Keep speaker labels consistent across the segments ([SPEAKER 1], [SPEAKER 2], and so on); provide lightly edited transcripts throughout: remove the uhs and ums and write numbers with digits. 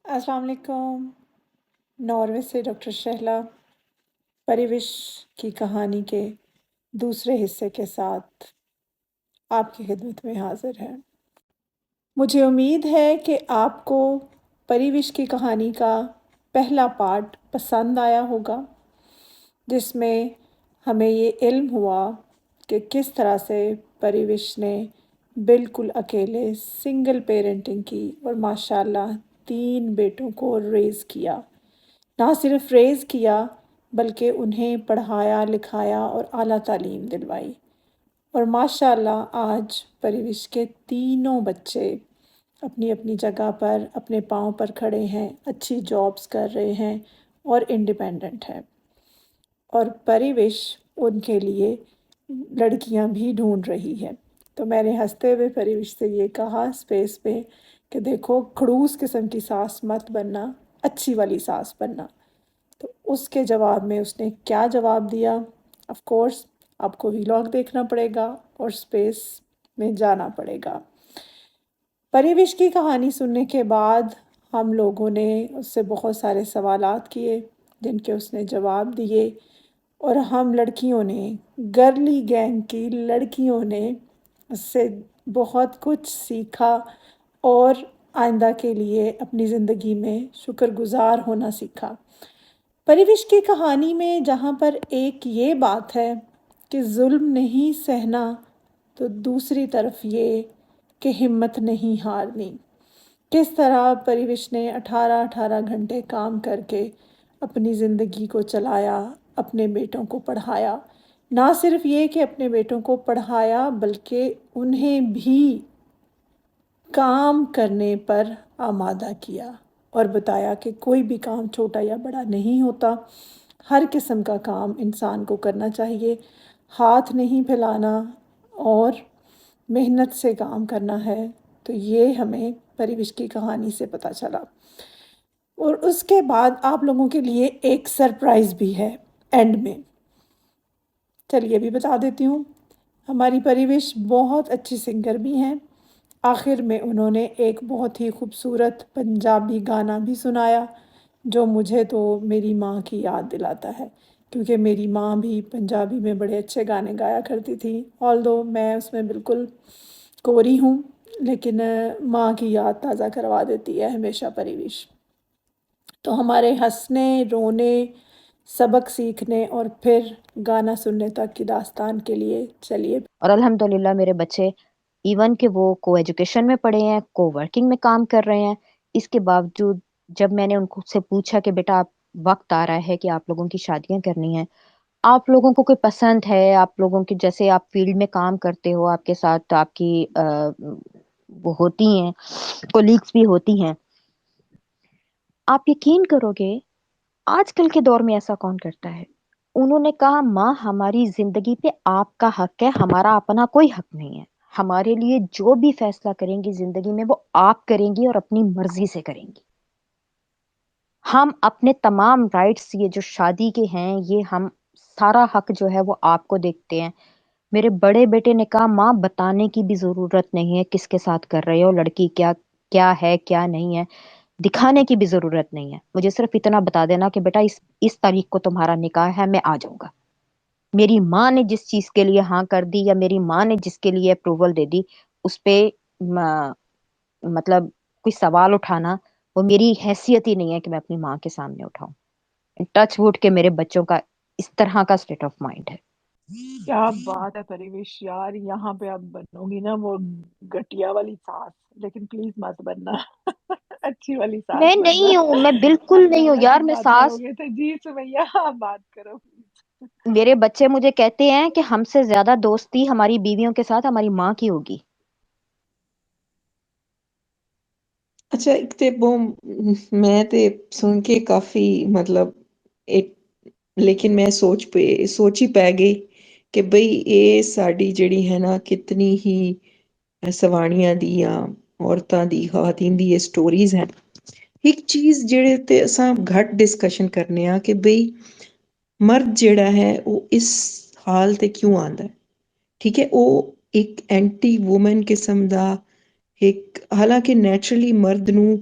[SPEAKER 1] السلام علیکم۔ ناروے سے ڈاکٹر شہلا پریوش کی کہانی کے دوسرے حصے کے ساتھ آپ کی خدمت میں حاضر ہے۔ مجھے امید ہے کہ آپ کو پریوش کی کہانی کا پہلا پارٹ پسند آیا ہوگا، جس میں ہمیں یہ علم ہوا کہ کس طرح سے پریوش نے بالکل اکیلے سنگل پیرنٹنگ کی اور ماشاءاللہ 3 بیٹوں کو ریز کیا۔ نہ صرف ریز کیا بلکہ انہیں پڑھایا لکھایا اور اعلیٰ تعلیم دلوائی، اور ماشاءاللہ آج پریوش کے تینوں بچے اپنی اپنی جگہ پر اپنے پاؤں پر کھڑے ہیں، اچھی جابس کر رہے ہیں اور انڈیپینڈنٹ ہیں، اور پریوش ان کے لیے لڑکیاں بھی ڈھونڈ رہی ہے۔ تو میں نے ہنستے ہوئے پریوش سے یہ کہا اسپیس پہ کہ دیکھو کھڑوس قسم کی ساس مت بننا، اچھی والی ساس بننا۔ تو اس کے جواب میں اس نے کیا جواب دیا، آف کورس آپ کو ویلاگ دیکھنا پڑے گا اور اسپیس میں جانا پڑے گا۔ پریوش کی کہانی سننے کے بعد ہم لوگوں نے اس سے بہت سارے سوالات کیے جن کے اس نے جواب دیے، اور ہم لڑکیوں نے، گرلی گینگ کی لڑکیوں نے اس سے بہت کچھ سیکھا اور آئندہ کے لیے اپنی زندگی میں شکر گزار ہونا سیکھا۔ پریوش کی کہانی میں جہاں پر ایک یہ بات ہے کہ ظلم نہیں سہنا، تو دوسری طرف یہ کہ ہمت نہیں ہارنی۔ کس طرح پریوش نے 18 گھنٹے کام کر کے اپنی زندگی کو چلایا، اپنے بیٹوں کو پڑھایا، نہ صرف یہ کہ اپنے بیٹوں کو پڑھایا بلکہ انہیں بھی کام کرنے پر آمادہ کیا اور بتایا کہ کوئی بھی کام چھوٹا یا بڑا نہیں ہوتا، ہر قسم کا کام انسان کو کرنا چاہیے، ہاتھ نہیں پھیلانا اور محنت سے کام کرنا ہے۔ تو یہ ہمیں پریوش کی کہانی سے پتہ چلا، اور اس کے بعد آپ لوگوں کے لیے ایک سرپرائز بھی ہے اینڈ میں، چلیے بھی بتا دیتی ہوں۔ ہماری پریوش بہت اچھی سنگر بھی ہیں۔ آخر میں انہوں نے ایک بہت ہی خوبصورت پنجابی گانا بھی سنایا جو مجھے تو میری ماں کی یاد دلاتا ہے، کیونکہ میری ماں بھی پنجابی میں بڑے اچھے گانے گایا کرتی تھی، آلدو میں اس میں بالکل کوری ہوں، لیکن ماں کی یاد تازہ کروا دیتی ہے ہمیشہ پریوش۔ تو ہمارے ہنسنے، رونے، سبق سیکھنے اور پھر گانا سننے تک کی داستان کے لیے چلیے۔
[SPEAKER 2] اور الحمدللہ میرے بچے ایون کہ وہ کو ایجوکیشن میں پڑھے ہیں، کو ورکنگ میں کام کر رہے ہیں، اس کے باوجود جب میں نے ان کو سے پوچھا کہ بیٹا آپ وقت آ رہا ہے کہ آپ لوگوں کی شادیاں کرنی ہیں، آپ لوگوں کو کوئی پسند ہے، آپ لوگوں کی جیسے آپ فیلڈ میں کام کرتے ہو، آپ کے ساتھ آپ کی وہ ہوتی ہیں کولیگز بھی ہوتی ہیں، آپ یقین کرو گے آج کل کے دور میں ایسا کون کرتا ہے؟ انہوں نے کہا ماں ہماری زندگی پہ آپ کا حق ہے، ہمارا اپنا کوئی حق نہیں ہے، ہمارے لیے جو بھی فیصلہ کریں گی زندگی میں وہ آپ کریں گی اور اپنی مرضی سے کریں گی، ہم اپنے تمام رائٹس یہ جو شادی کے ہیں یہ ہم سارا حق جو ہے وہ آپ کو دیکھتے ہیں۔ میرے بڑے بیٹے نے کہا ماں بتانے کی بھی ضرورت نہیں ہے کس کے ساتھ کر رہے ہو، لڑکی کیا کیا ہے کیا نہیں ہے، دکھانے کی بھی ضرورت نہیں ہے، مجھے صرف اتنا بتا دینا کہ بیٹا اس تاریخ کو تمہارا نکاح ہے، میں آ جاؤں گا۔ میری ماں نے جس چیز کے لیے ہاں کر دی یا میری ماں نے جس کے لیے اپروول دے دی، اس پہ مطلب کوئی سوال اٹھانا وہ میری حیثیت ہی نہیں ہے کہ میں اپنی ماں کے سامنے اٹھاؤں۔ ٹچ ووڈ کے میرے بچوں کا اس طرح کا اسٹیٹ آف مائنڈ ہے۔
[SPEAKER 1] کیا بات ہے پریوش یار، یہاں پہ اب بنو گی نا وہ گٹیا والی ساس، لیکن پلیز مت بننا اچھی والی ساس
[SPEAKER 2] میں
[SPEAKER 1] بننا۔
[SPEAKER 2] نہیں ہوں، میں
[SPEAKER 1] ہم
[SPEAKER 2] بالکل نہیں ہوں
[SPEAKER 1] زیادہ
[SPEAKER 2] یار،
[SPEAKER 1] ہی
[SPEAKER 2] میں
[SPEAKER 1] باتیں ہو
[SPEAKER 2] ساس،
[SPEAKER 1] گئے تھے جی سمیہ، آپ بات کرو پلیز۔
[SPEAKER 2] میرے بچے مجھے کہتے ہیں کہ ہم سے زیادہ دوستی ہماری بیویوں کے ساتھ ہماری ماں کی ہوگی۔
[SPEAKER 3] اچھا ایک تے وہ میں تے سن کے کافی مطلب ایک لیکن میں سوچ ہی پہ گئی کہ بئی یہ ساڈی جڑی ہے نا کتنی ہی سوانیاں دی یا عورتاں دی خواتین دی یہ سٹوریز ہیں۔ ایک چیز جڑے تے اساں گھٹ ڈسکشن کرنے ہاں کہ بئی مرد جڑا ہے وہ اس حال تے کیوں آندا ہے، ٹھیک ہے، وہ ایک اینٹی وومن قسم دا ਇੱਕ ਹਾਲਾਂਕਿ ਨੈਚੁਰਲੀ ਮਰਦ ਨੂੰ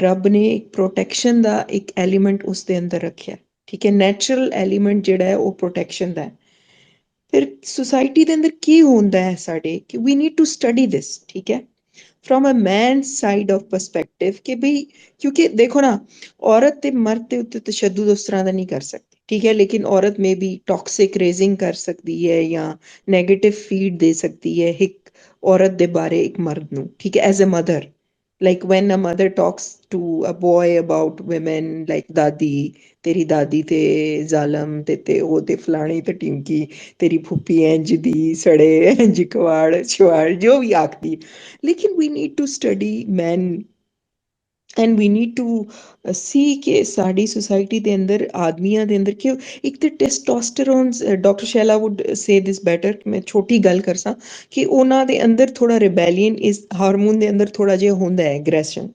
[SPEAKER 3] ਰੱਬ ਨੇ ਇੱਕ ਪ੍ਰੋਟੈਕਸ਼ਨ ਦਾ ਇੱਕ ਐਲੀਮੈਂਟ ਉਸ ਦੇ ਅੰਦਰ ਰੱਖਿਆ, ਠੀਕ ਹੈ, ਨੈਚੁਰਲ ਐਲੀਮੈਂਟ ਜਿਹੜਾ ਹੈ ਉਹ ਪ੍ਰੋਟੈਕਸ਼ਨ ਦਾ ਹੈ। ਫਿਰ ਸੁਸਾਇਟੀ ਦੇ ਅੰਦਰ ਕੀ ਹੁੰਦਾ ਹੈ ਸਾਡੇ ਕਿ ਵੀ ਨੀਡ ਟੂ ਸਟੱਡੀ ਦਿਸ, ਠੀਕ ਹੈ, from a man side of perspective ਕਿ ਬਈ, ਕਿਉਂਕਿ ਦੇਖੋ ਨਾ, ਔਰਤ ਤੇ ਮਰਦ ਦੇ ਉੱਤੇ ਤਸ਼ੱਦਦ ਉਸ ਤਰ੍ਹਾਂ ਦਾ ਨਹੀਂ ਕਰ ਸਕਦੀ, ਠੀਕ ਹੈ, ਲੇਕਿਨ ਔਰਤ ਮੇ ਬੀ ਟੌਕਸਿਕ ਰੇਜ਼ਿੰਗ ਕਰ ਸਕਦੀ ਹੈ ਜਾਂ ਨੈਗੇਟਿਵ ਫੀਡ ਦੇ ਸਕਦੀ ਹੈ ਇੱਕ ਔਰਤ ਦੇ ਬਾਰੇ ਇੱਕ ਮਰਦ ਨੂੰ, ਠੀਕ ਹੈ, as a mother, like when a mother talks to a boy about women, like ਦਾਦੀ, ਤੇਰੀ ਦਾਦੀ ਤੇ ਜ਼ਾਲਮ ਤੇ ਉਹ ਤੇ ਫਲਾਣੀ ਤੇ ਟਿੰਕੀ, ਤੇਰੀ ਫੁੱਫੀ ਇੰਜ ਦੀ ਸੜੇ ਇੰਜ ਕਵਾੜ ਛਵਾੜ ਜੋ ਵੀ ਆਖਦੀ, ਲੇਕਿਨ we need to study men and we need to see ਕਿ ਸਾਡੀ ਸੁਸਾਇਟੀ ਦੇ ਅੰਦਰ ਆਦਮੀਆਂ ਦੇ ਅੰਦਰ ਕਿ ਇੱਕ ਤੇ ਟੈਸਟੋਸਟੇਰੋਨ, ਡਾਕਟਰ ਸ਼ੈਲਾ ਵੁੱਡ ਸੇ ਦਿਸ ਬੈਟਰ, ਮੈਂ ਛੋਟੀ ਗੱਲ ਕਰਸਾਂ ਕਿ ਉਹਨਾਂ ਦੇ ਅੰਦਰ ਥੋੜਾ ਰਿਬੈਲੀਅਨ ਇਸ ਹਾਰਮੋਨ ਦੇ ਅੰਦਰ ਥੋੜਾ ਜਿਹਾ ਹੁੰਦਾ ਹੈ, ਐਗਰੈਸ਼ਨ,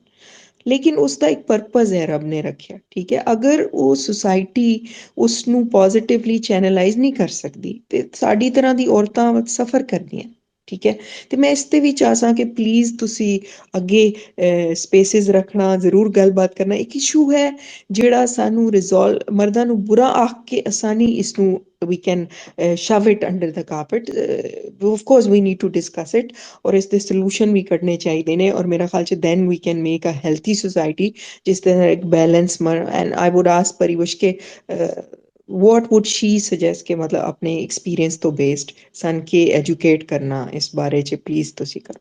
[SPEAKER 3] ਲੇਕਿਨ ਉਸ ਦਾ ਇੱਕ ਪਰਪਸ ਹੈ ਰੱਬ ਨੇ ਰੱਖਿਆ, ਠੀਕ ਹੈ, ਅਗਰ ਉਹ ਸੁਸਾਇਟੀ ਉਸ ਨੂੰ ਪੋਜ਼ਿਟਿਵਲੀ ਚੈਨਲਾਈਜ਼ ਨਹੀਂ ਕਰ ਸਕਦੀ ਤੇ ਸਾਡੀ ਤਰ੍ਹਾਂ ਦੀ ਔਰਤਾਂ ਸਫਰ ਕਰਦੀਆਂ, ਠੀਕ ਹੈ। ਤੇ ਮੈਂ ਇਸ ਤੇ ਵੀ ਚਾਹਾਂ ਕਿ ਪਲੀਜ਼ ਤੁਸੀਂ ਅੱਗੇ ਸਪੇਸਿਸ ਰੱਖਣਾ, ਜ਼ਰੂਰ ਗੱਲਬਾਤ ਕਰਨਾ। ਇੱਕ ਇਸ਼ੂ ਹੈ ਜਿਹੜਾ ਸਾਨੂੰ ਰਿਜ਼ੋਲਵ, ਮਰਦਾਂ ਨੂੰ ਬੁਰਾ ਆਖ ਕੇ ਆਸਾਨੀ ਇਸ ਨੂੰ we can shove it under the carpet, of course we need to discuss it, ਔਰ ਇਸ ਦੇ ਸੋਲੂਸ਼ਨ ਵੀ ਕੱਢਣੇ ਚਾਹੀਦੇ ਨੇ, ਔਰ ਮੇਰਾ ਖਿਆਲ 'ਚ then we can make a healthy society ਜਿਸ ਤਰ੍ਹਾਂ ਇੱਕ balance and I would ask ਪਰਿਵਸ਼ ਕੇ what would she suggest ਕਿ ਮਤਲਬ ਆਪਣੇ ਐਕਸਪੀਰੀਅੰਸ ਤੋਂ ਬੇਸਡ ਸਨ ਕੇ ਐਜੂਕੇਟ ਕਰਨਾ ਇਸ ਬਾਰੇ 'ਚ ਪਲੀਜ਼ ਤੁਸੀਂ ਕਰੋ।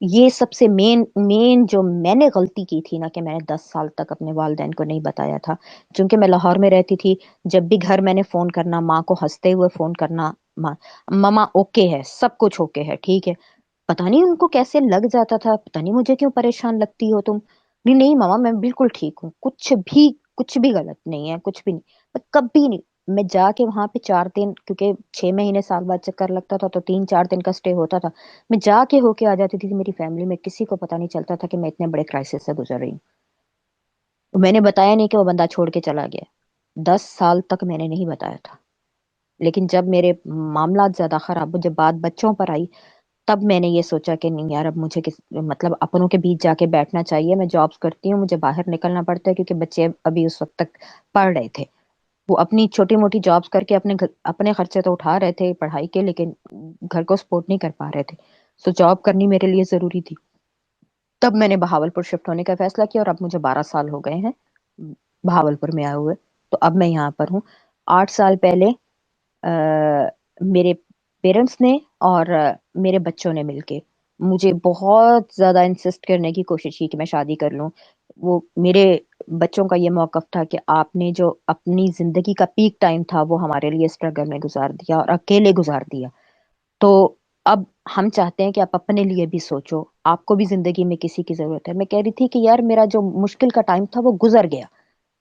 [SPEAKER 2] یہ سب سے مین جو میں نے غلطی کی تھی نا، کہ میں نے 10 سال تک اپنے والدین کو نہیں بتایا تھا. چونکہ میں لاہور میں رہتی تھی، جب بھی گھر میں نے فون کرنا، ماں کو ہنستے ہوئے فون کرنا، ماں ماما اوکے ہے، سب کچھ اوکے ہے، ٹھیک ہے. پتا نہیں ان کو کیسے لگ جاتا تھا، پتا نہیں مجھے کیوں پریشان لگتی ہو تم. نہیں نہیں ماما، میں بالکل ٹھیک ہوں، کچھ بھی غلط نہیں ہے، کچھ بھی نہیں. کبھی نہیں. میں جا کے وہاں پہ 4 دن، کیونکہ 6 مہینے سال بعد چکر لگتا تھا تو 3 4 دن کا اسٹے ہوتا تھا. میں جا کے آ جاتی تھی. میری فیملی میں کسی کو پتا نہیں چلتا تھا کہ میں اتنے بڑے کرائسس سے گزر رہی ہوں. میں نے بتایا نہیں کہ وہ بندہ چھوڑ کے چلا گیا. 10 سال تک میں نے نہیں بتایا تھا. لیکن جب میرے معاملات زیادہ خراب ہو، جب بات بچوں پر آئی، تب میں نے یہ سوچا کہ نہیں یار، اب مجھے مطلب اپنوں کے بیچ جا کے بیٹھنا چاہیے. میں جابس کرتی ہوں، مجھے باہر نکلنا پڑتا ہے، کیونکہ بچے ابھی اس وقت تک پڑھ رہے تھے. وہ اپنی چھوٹی موٹی جابس کر کے اپنے خرچے تو اٹھا رہے تھے پڑھائی کے، لیکن گھر کو سپورٹ نہیں کر پا رہے تھے. سو جاب کرنی میرے لیے ضروری تھی. تب میں نے بہاولپور شفٹ ہونے کا فیصلہ کیا، اور اب مجھے 12 سال ہو گئے ہیں بہاولپور میں آئے ہوئے. تو اب میں یہاں پر ہوں. 8 سال پہلے میرے پیرنٹس نے اور میرے بچوں نے مل کے مجھے بہت زیادہ انسسٹ کرنے کی کوشش کی کہ میں شادی کر لوں. وہ میرے بچوں کا یہ موقف تھا کہ آپ نے جو اپنی زندگی کا پیک ٹائم تھا وہ ہمارے لیے اسٹرگل میں گزار دیا اور اکیلے گزار دیا. تو اب ہم چاہتے ہیں کہ آپ اپنے لیے بھی سوچو، آپ کو بھی زندگی میں کسی کی ضرورت ہے. میں کہہ رہی تھی کہ یار میرا جو مشکل کا ٹائم تھا وہ گزر گیا،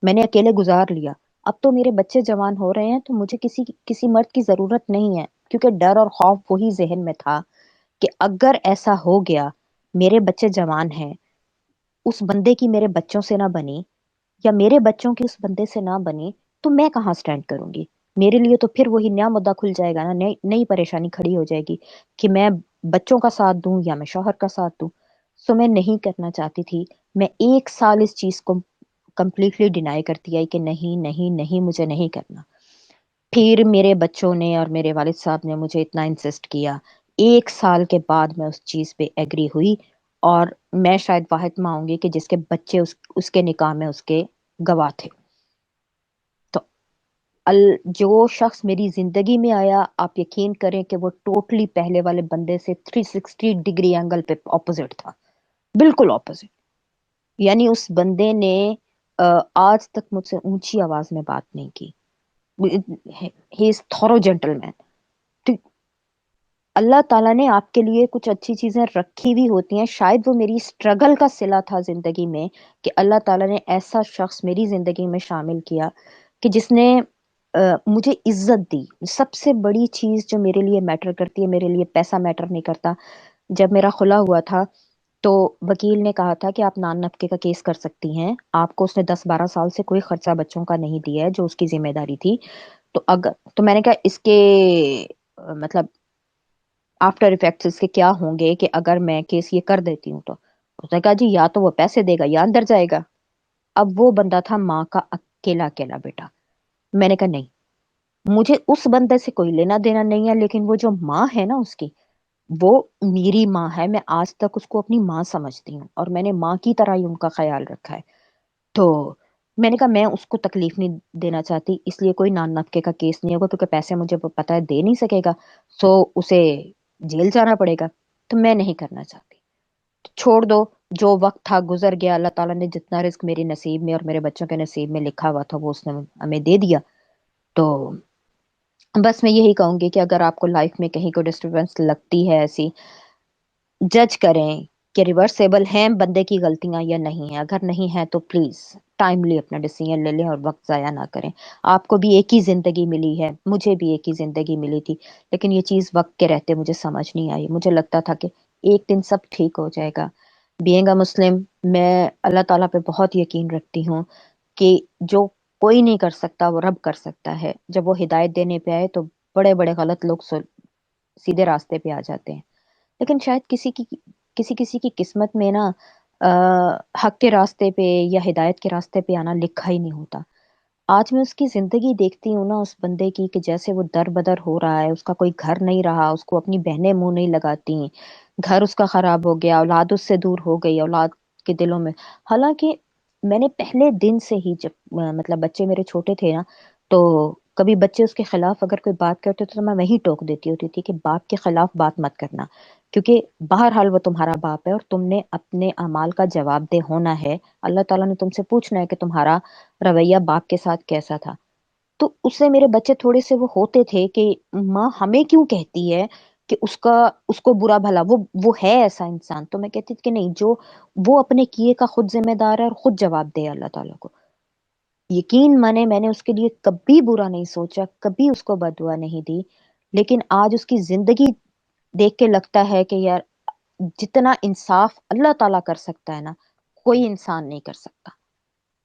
[SPEAKER 2] میں نے اکیلے گزار لیا. اب تو میرے بچے جوان ہو رہے ہیں تو مجھے کسی مرد کی ضرورت نہیں ہے. کیونکہ ڈر اور خوف وہی ذہن میں تھا کہ اگر ایسا ہو گیا، میرے بچے جوان ہیں، اس بندے کی میرے بچوں سے نہ بنی، یا میرے بچوں کی اس بندے سے نہ بنی، تو میں کہاں سٹینڈ کروں گی؟ میرے لیے تو پھر وہی نیا مدعا کھل جائے گا نا، نئی پریشانی کھڑی ہو جائے گی کہ میں بچوں کا ساتھ دوں یا میں شوہر کا ساتھ دوں. سو میں نہیں کرنا چاہتی تھی. میں 1 سال اس چیز کو کمپلیٹلی ڈینائی کرتی آئی کہ نہیں نہیں نہیں، مجھے نہیں کرنا. پھر میرے بچوں نے اور میرے والد صاحب نے مجھے اتنا انسسٹ کیا. 1 سال کے بعد میں اس چیز پہ ایگری ہوئی. اور میں شاید واحد ماں ہوں گی کہ جس کے بچے اس کے نکاح میں اس کے گواہ تھے. تو جو شخص میری زندگی میں آیا، آپ یقین کریں کہ وہ ٹوٹلی پہلے والے بندے سے 360 ڈگری اینگل پہ اپوزٹ تھا، بالکل اپوزٹ. یعنی اس بندے نے آج تک مجھ سے اونچی آواز میں بات نہیں کی. ہی از تھورو جینٹل مین. اللہ تعالیٰ نے آپ کے لیے کچھ اچھی چیزیں رکھی ہوئی ہوتی ہیں. شاید وہ میری اسٹرگل کا صلہ تھا زندگی میں کہ اللہ تعالیٰ نے ایسا شخص میری زندگی میں شامل کیا کہ جس نے مجھے عزت دی. سب سے بڑی چیز جو میرے لیے میٹر کرتی ہے، میرے لیے پیسہ میٹر نہیں کرتا. جب میرا خلا ہوا تھا تو وکیل نے کہا تھا کہ آپ نان نفقے کا کیس کر سکتی ہیں. آپ کو اس نے 10 12 سال سے کوئی خرچہ بچوں کا نہیں دیا ہے جو اس کی ذمہ داری تھی. تو میں نے کہا اس کے مطلب آفٹر افیکٹس اس کے کیا ہوں گے کہ اگر میں کیس یہ کر دیتی ہوں. تو اس نے کہا جی یا تو وہ پیسے دے گا یا اندر جائے گا. اب وہ بندہ تھا ماں کا اکیلا اکیلا بیٹا. میں نے کہا نہیں، مجھے اس بندے سے کوئی لینا دینا نہیں ہے، لیکن وہ جو ماں ہے نا اس کی، وہ میری ماں ہے. میں آج تک اس کو اپنی ماں سمجھتی ہوں اور میں نے ماں کی طرح ہی ان کا خیال رکھا ہے. تو میں نے کہا میں اس کو تکلیف نہیں دینا چاہتی، اس لیے کوئی نان نفقے کا کیس نہیں ہوگا، کیونکہ پیسے مجھے پتا ہے دے نہیں سکے گا. سو اسے جیل جانا پڑے گا. تو میں نہیں کرنا چاہتی. چھوڑ دو، جو وقت تھا گزر گیا. اللہ تعالیٰ نے جتنا رزق میری نصیب میں اور میرے بچوں کے نصیب میں لکھا ہوا تھا وہ اس نے ہمیں دے دیا. تو بس میں یہی کہوں گی کہ اگر آپ کو لائف میں کہیں کوئی ڈسٹربنس لگتی ہے ایسی، جج کریں کہ ریورسیبل ہیں بندے کی غلطیاں یا نہیں ہیں. اگر نہیں ہے تو پلیز ٹائملی اپنا ڈیسیژن لے لیں اور وقت ضائع نہ کریں. آپ کو بھی ایک ہی زندگی ملی ہے، مجھے بھی ایک ہی زندگی ملی تھی، لیکن یہ چیز وقت کے رہتے مجھے سمجھ نہیں آئی. مجھے لگتا تھا کہ ایک دن سب ٹھیک ہو جائے گا. بینگ اے مسلم، میں اللہ تعالیٰ پہ بہت یقین رکھتی ہوں کہ جو کوئی نہیں کر سکتا وہ رب کر سکتا ہے. جب وہ ہدایت دینے پہ آئے تو بڑے بڑے غلط لوگ سیدھے راستے پہ آ جاتے ہیں. لیکن شاید کسی کی قسمت میں نا حق کے راستے پہ یا ہدایت کے راستے پہ آنا لکھا ہی نہیں ہوتا. آج میں اس کی زندگی دیکھتی ہوں نا، اس بندے کی، کہ جیسے وہ در بدر ہو رہا ہے. اس کا کوئی گھر نہیں رہا، اس کو اپنی بہنیں منہ نہیں لگاتی، گھر اس کا خراب ہو گیا، اولاد اس سے دور ہو گئی، اولاد کے دلوں میں. حالانکہ میں نے پہلے دن سے ہی، جب مطلب بچے میرے چھوٹے تھے نا، تو کبھی بچے اس کے خلاف اگر کوئی بات کرتے تو میں وہیں ٹوک دیتی ہوتی تھی کہ باپ کے خلاف بات مت کرنا. کیونکہ بہرحال وہ تمہارا باپ ہے اور تم نے اپنے اعمال کا جواب دہ ہونا ہے. اللہ تعالیٰ نے تم سے پوچھنا ہے کہ تمہارا رویہ باپ کے ساتھ کیسا تھا. تو اس سے میرے بچے تھوڑے سے وہ ہوتے تھے کہ ماں ہمیں کیوں کہتی ہے کہ اس کو برا بھلا وہ ہے ایسا انسان. تو میں کہتی تھی کہ نہیں، جو وہ اپنے کیے کا خود ذمہ دار ہے اور خود جواب دے اللہ تعالیٰ کو. یقین مانے میں نے اس کے لیے کبھی برا نہیں سوچا، کبھی اس کو بد دعا نہیں دی. لیکن آج اس کی زندگی دیکھ کے لگتا ہے کہ یار جتنا انصاف اللہ تعالیٰ کر سکتا ہے نا، کوئی انسان نہیں کر سکتا.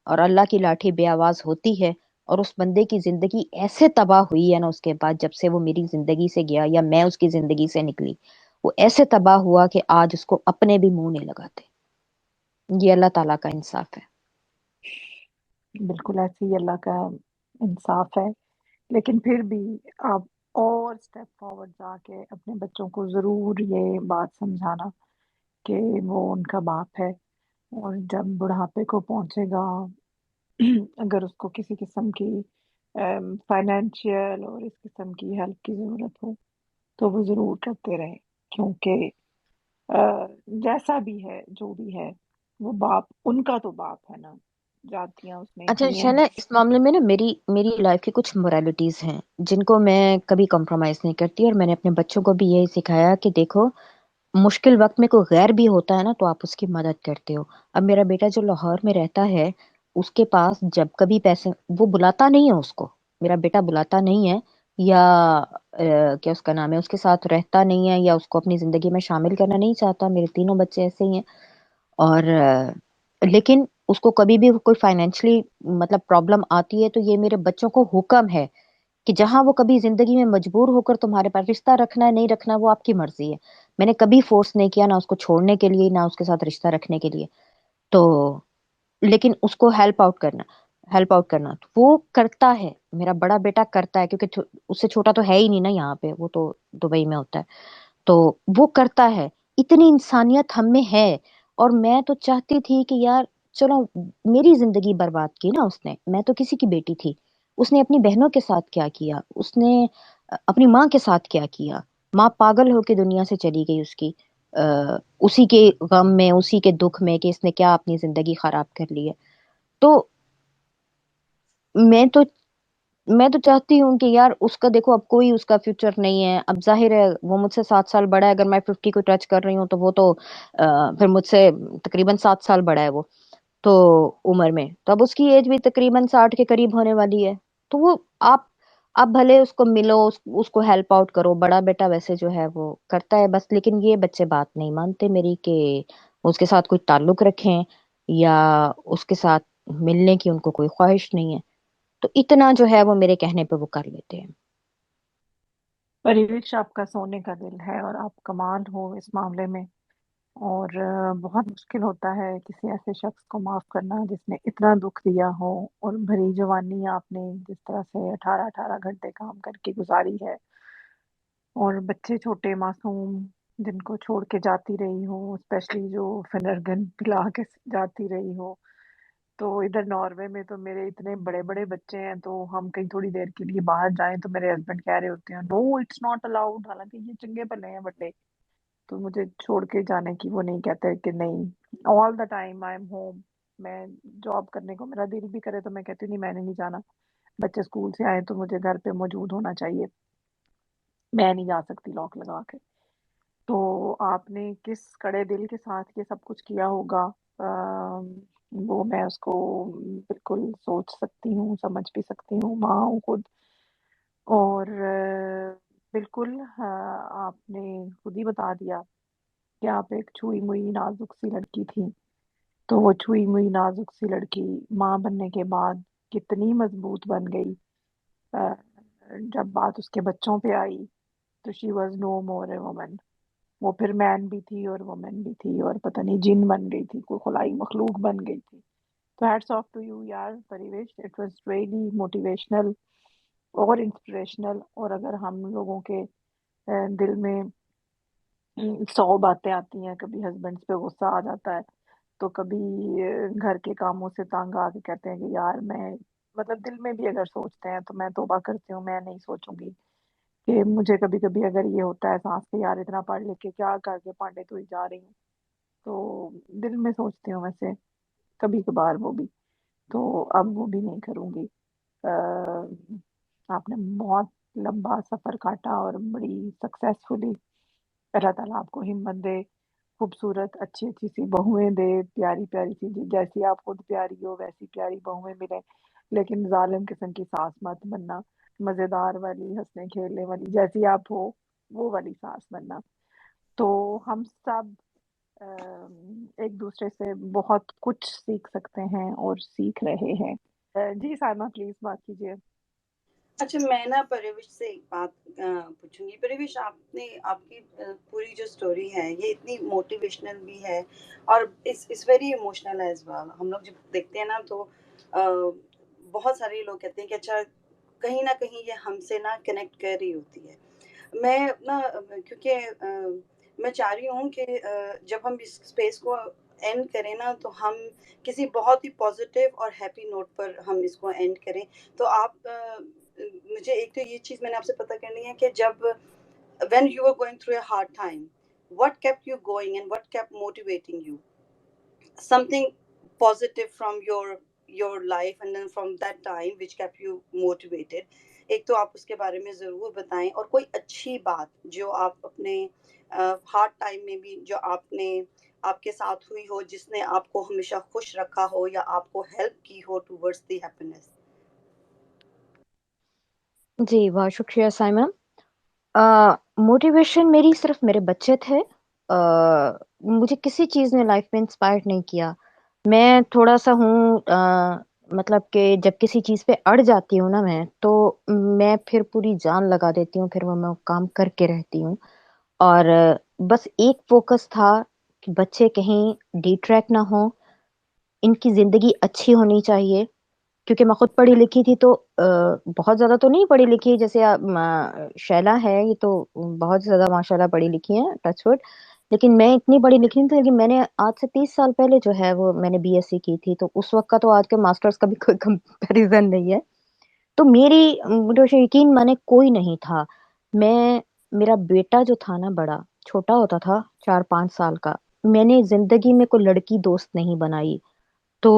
[SPEAKER 2] اور اللہ کی لاٹھی بے آواز ہوتی ہے. اور اس بندے کی زندگی ایسے تباہ ہوئی ہے نا اس کے بعد، جب سے وہ میری زندگی سے گیا یا میں اس کی زندگی سے نکلی، وہ ایسے تباہ ہوا کہ آج اس کو اپنے بھی منہ نہیں لگاتے. یہ اللہ تعالیٰ کا انصاف ہے.
[SPEAKER 1] بالکل ایسے ہی اللہ کا انصاف ہے، لیکن پھر بھی آپ اور اسٹیپ فارورڈ جا کے اپنے بچوں کو ضرور یہ بات سمجھانا کہ وہ ان کا باپ ہے، اور جب بڑھاپے کو پہنچے گا، اگر اس کو کسی قسم کی فائنینشیل اور اس قسم کی ہیلپ کی ضرورت ہو تو وہ ضرور کرتے رہیں، کیونکہ جیسا بھی ہے جو بھی ہے وہ باپ ان کا تو باپ ہے نا. جاتیاں اس میں
[SPEAKER 2] اچھا
[SPEAKER 1] اتنی ہیں.
[SPEAKER 2] شانا، اس معاملے میں نا میری لائف کی کچھ موریلٹیز ہیں جن کو میں کبھی کمپرومائز نہیں کرتی، اور میں نے اپنے بچوں کو بھی یہی سکھایا کہ دیکھو، مشکل وقت میں کوئی غیر بھی ہوتا ہے نا تو آپ اس کی مدد کرتے ہو. اب میرا بیٹا جو لاہور میں رہتا ہے، اس کے پاس جب کبھی پیسے، وہ بلاتا نہیں ہے اس کو، میرا بیٹا بلاتا نہیں ہے، یا کیا اس کا نام ہے، اس کے ساتھ رہتا نہیں ہے، یا اس کو اپنی زندگی میں شامل کرنا نہیں چاہتا. میرے تینوں بچے ایسے ہی ہیں. اور لیکن اس کو کبھی بھی کوئی فائنینشلی مطلب پرابلم آتی ہے تو یہ میرے بچوں کو حکم ہے کہ جہاں وہ کبھی زندگی میں مجبور ہو کر تمہارے پاس رشتہ رکھنا ہے نہیں رکھنا وہ آپ کی مرضی ہے. میں نے کبھی فورس نہیں کیا، نہ اس کو چھوڑنے کے لیے نہ اس کے ساتھ رشتہ رکھنے کے لیے. تو لیکن اس کو ہیلپ آؤٹ کرنا تو وہ کرتا ہے. میرا بڑا بیٹا کرتا ہے کیونکہ اس سے چھوٹا تو ہے ہی نہیں نا یہاں پہ، وہ تو دبئی میں ہوتا ہے. تو وہ کرتا ہے. اتنی انسانیت ہم میں ہے. اور میں تو چاہتی تھی کہ یار چلو، میری زندگی برباد کی نا اس نے. میں تو کسی کی بیٹی تھی. اس نے اپنی بہنوں کے ساتھ کیا کیا، اس نے اپنی ماں کے ساتھ کیا کیا. ماں پاگل ہو کے دنیا سے چلی گئی اس کی، اسی کے غم میں، اسی کے دکھ میں کہ اس نے کیا اپنی زندگی خراب کر لی ہے. تو میں تو میں تو چاہتی ہوں کہ یار اس کا دیکھو، اب کوئی اس کا فیوچر نہیں ہے. اب ظاہر ہے وہ مجھ سے 7 سال بڑا ہے. اگر میں 50 کو ٹچ کر رہی ہوں تو وہ تو پھر مجھ سے تقریباً 7 سال بڑا ہے وہ تو عمر میں. تو اب اس کی ایج بھی تقریباً 60 کے قریب ہونے والی ہے. تو وہ آپ بھلے اس کو ملو، اس کو ہیلپ آؤٹ کرو. بڑا بیٹا ویسے جو ہے وہ کرتا ہے بس. لیکن یہ بچے بات نہیں مانتے میری کہ اس کے ساتھ کوئی تعلق رکھیں یا اس کے ساتھ ملنے کی ان کو کوئی خواہش نہیں ہے. تو اتنا جو ہے وہ میرے کہنے پہ وہ کر لیتے ہیں.
[SPEAKER 1] پریوش آپ کا سونے کا دل ہے اور آپ کمال ہو اس معاملے میں، اور بہت مشکل ہوتا ہے کسی ایسے شخص کو معاف کرنا جس نے اتنا دکھ دیا ہو. اور بھری جوانی آپ نے جس طرح سے 18 گھنٹے کام کر کے گزاری ہے، اور بچے چھوٹے معصوم جن کو چھوڑ کے جاتی رہی ہو، اسپیشلی جو فنرگن پلا کے جاتی رہی ہو. تو ادھر ناروے میں تو میرے اتنے بڑے بڑے بچے ہیں، تو ہم کہیں تھوڑی دیر کے لیے باہر جائیں تو میرے ہسبینڈ کہہ رہے ہوتے ہیں نو اٹس ناٹ الاؤڈ، حالانکہ یہ چنگے پلے ہیں بڑے. تو مجھے چھوڑ کے جانے کی وہ نہیں کہتے کہ نہیں، all the time I am home. میں جاب کرنے کو میرا دل بھی کرے تو میں کہتی ہوں نہیں، میں نے نہیں جانا. بچے اسکول سے آئے تو مجھے گھر پہ موجود ہونا چاہیے، میں نہیں جا سکتی لاک لگا کے. تو آپ نے کس کڑے دل کے ساتھ یہ سب کچھ کیا ہوگا، وہ میں اس کو بالکل سوچ سکتی ہوں، سمجھ بھی سکتی ہوں. ماں ہوں خود. اور بالکل آپ نے خود ہی بتا دیا کہ آپ ایک چھوئی موئی نازک سی لڑکی تھی. تو وہ چھوئی موئی نازک سی لڑکی ماں بننے کے بعد کتنی مضبوط بن گئی. آ، جب بات اس کے بچوں پہ آئی تو she was no more a woman. وہ پھر مین بھی تھی اور وومن بھی تھی، اور پتہ نہیں جن بن گئی تھی، کوئی خلائی مخلوق بن گئی تھی. تو ہیٹس آف ٹو یو یار پریویش، اٹ واز ریئلی موٹیویشنل اور انسپریشنل. اور اگر ہم لوگوں کے دل میں 100 باتیں آتی ہیں، کبھی ہسبینڈ پہ غصہ آ جاتا ہے، تو کبھی گھر کے کاموں سے تنگ آ کے کہتے ہیں کہ یار میں، مطلب دل میں بھی اگر سوچتے ہیں تو میں توبہ کرتی ہوں، میں نہیں سوچوں گی کہ مجھے کبھی کبھی اگر یہ ہوتا ہے سانس کے یار اتنا پڑھ لکھ کے کیا کر کے پانڈے تو ہی جا رہی ہوں، تو دل میں سوچتی ہوں ویسے کبھی کبھار وہ بھی، تو اب وہ بھی نہیں کروں گی۔ آپ نے بہت لمبا سفر کاٹا اور بڑی سکسیسفلی، اللہ تعالیٰ آپ کو ہمت دے، خوبصورت اچھی اچھی سی بہویں دے، پیاری پیاری سی جیسی آپ خود پیاری ہو ویسی پیاری بہویں ملیں، لیکن ظالم قسم کی ساس مت بننا، مزیدار والی ہنسنے کھیلنے والی جیسی آپ ہو وہ والی ساس بننا۔ تو ہم سب ایک دوسرے سے بہت کچھ سیکھ سکتے ہیں اور سیکھ رہے ہیں۔ جی سائمہ پلیز بات کیجیے۔
[SPEAKER 4] اچھا میں نا پروش سے ایک بات پوچھوں گی۔ پروش، آپ نے آپ کی پوری جو سٹوری ہے یہ اتنی موٹیویشنل بھی ہے اور اس ویری ایموشنل ایز ویل۔ ہم لوگ جب دیکھتے ہیں نا تو بہت سارے لوگ کہتے ہیں کہ اچھا کہیں نہ کہیں یہ ہم سے نا کنیکٹ کر رہی ہوتی ہے۔ میں نا کیونکہ میں چاہ رہی ہوں کہ جب ہم اس اسپیس کو اینڈ کریں نا تو ہم کسی بہت ہی پازیٹیو اور ہیپی نوٹ پر ہم اس کو اینڈ کریں۔ تو آپ مجھے ایک تو یہ چیز میں نے آپ سے پتہ کرنی ہے کہ جب when you were going through a hard time, what kept you going and what kept motivating you? Something positive from your life and then from that time which kept you motivated. ایک تو آپ اس کے بارے میں ضرور بتائیں، اور کوئی اچھی بات جو آپ اپنے ہارڈ ٹائم میں بھی جو آپ کے ساتھ ہوئی ہو، جس نے آپ کو ہمیشہ خوش رکھا ہو یا آپ کو ہیلپ کی ہو ٹورڈز دی ہیپینس۔
[SPEAKER 2] جی بہت شکریہ سائمہ۔ موٹیویشن میری صرف میرے بچے تھے۔ مجھے کسی چیز نے لائف میں انسپائر نہیں کیا۔ میں تھوڑا سا ہوں مطلب کہ جب کسی چیز پہ اڑ جاتی ہوں نا میں تو میں پھر پوری جان لگا دیتی ہوں، پھر وہ میں کام کر کے رہتی ہوں۔ اور بس ایک فوکس تھا کہ بچے کہیں ڈی ٹریک نہ ہوں، ان کی زندگی اچھی ہونی چاہیے، کیونکہ میں خود پڑھی لکھی تھی تو بہت زیادہ تو نہیں پڑھی لکھی جیسے شیلا ہے، یہ تو بہت زیادہ ماشاء اللہ پڑھی لکھی ہیں ٹچ وڈ، لیکن میں اتنی پڑھی لکھی نہیں تھی۔ لیکن میں نے آج سے 30 سال پہلے جو ہے وہ میں نے بی ایس سی کی تھی، تو اس وقت کا تو آج کے ماسٹرز کا بھی کوئی کمپیریزن نہیں ہے۔ تو میری مجھے یقین مانے کوئی نہیں تھا۔ میرا بیٹا جو تھا نا بڑا چھوٹا ہوتا تھا 4-5 سال کا، میں نے زندگی میں کوئی لڑکی دوست نہیں بنائی۔ تو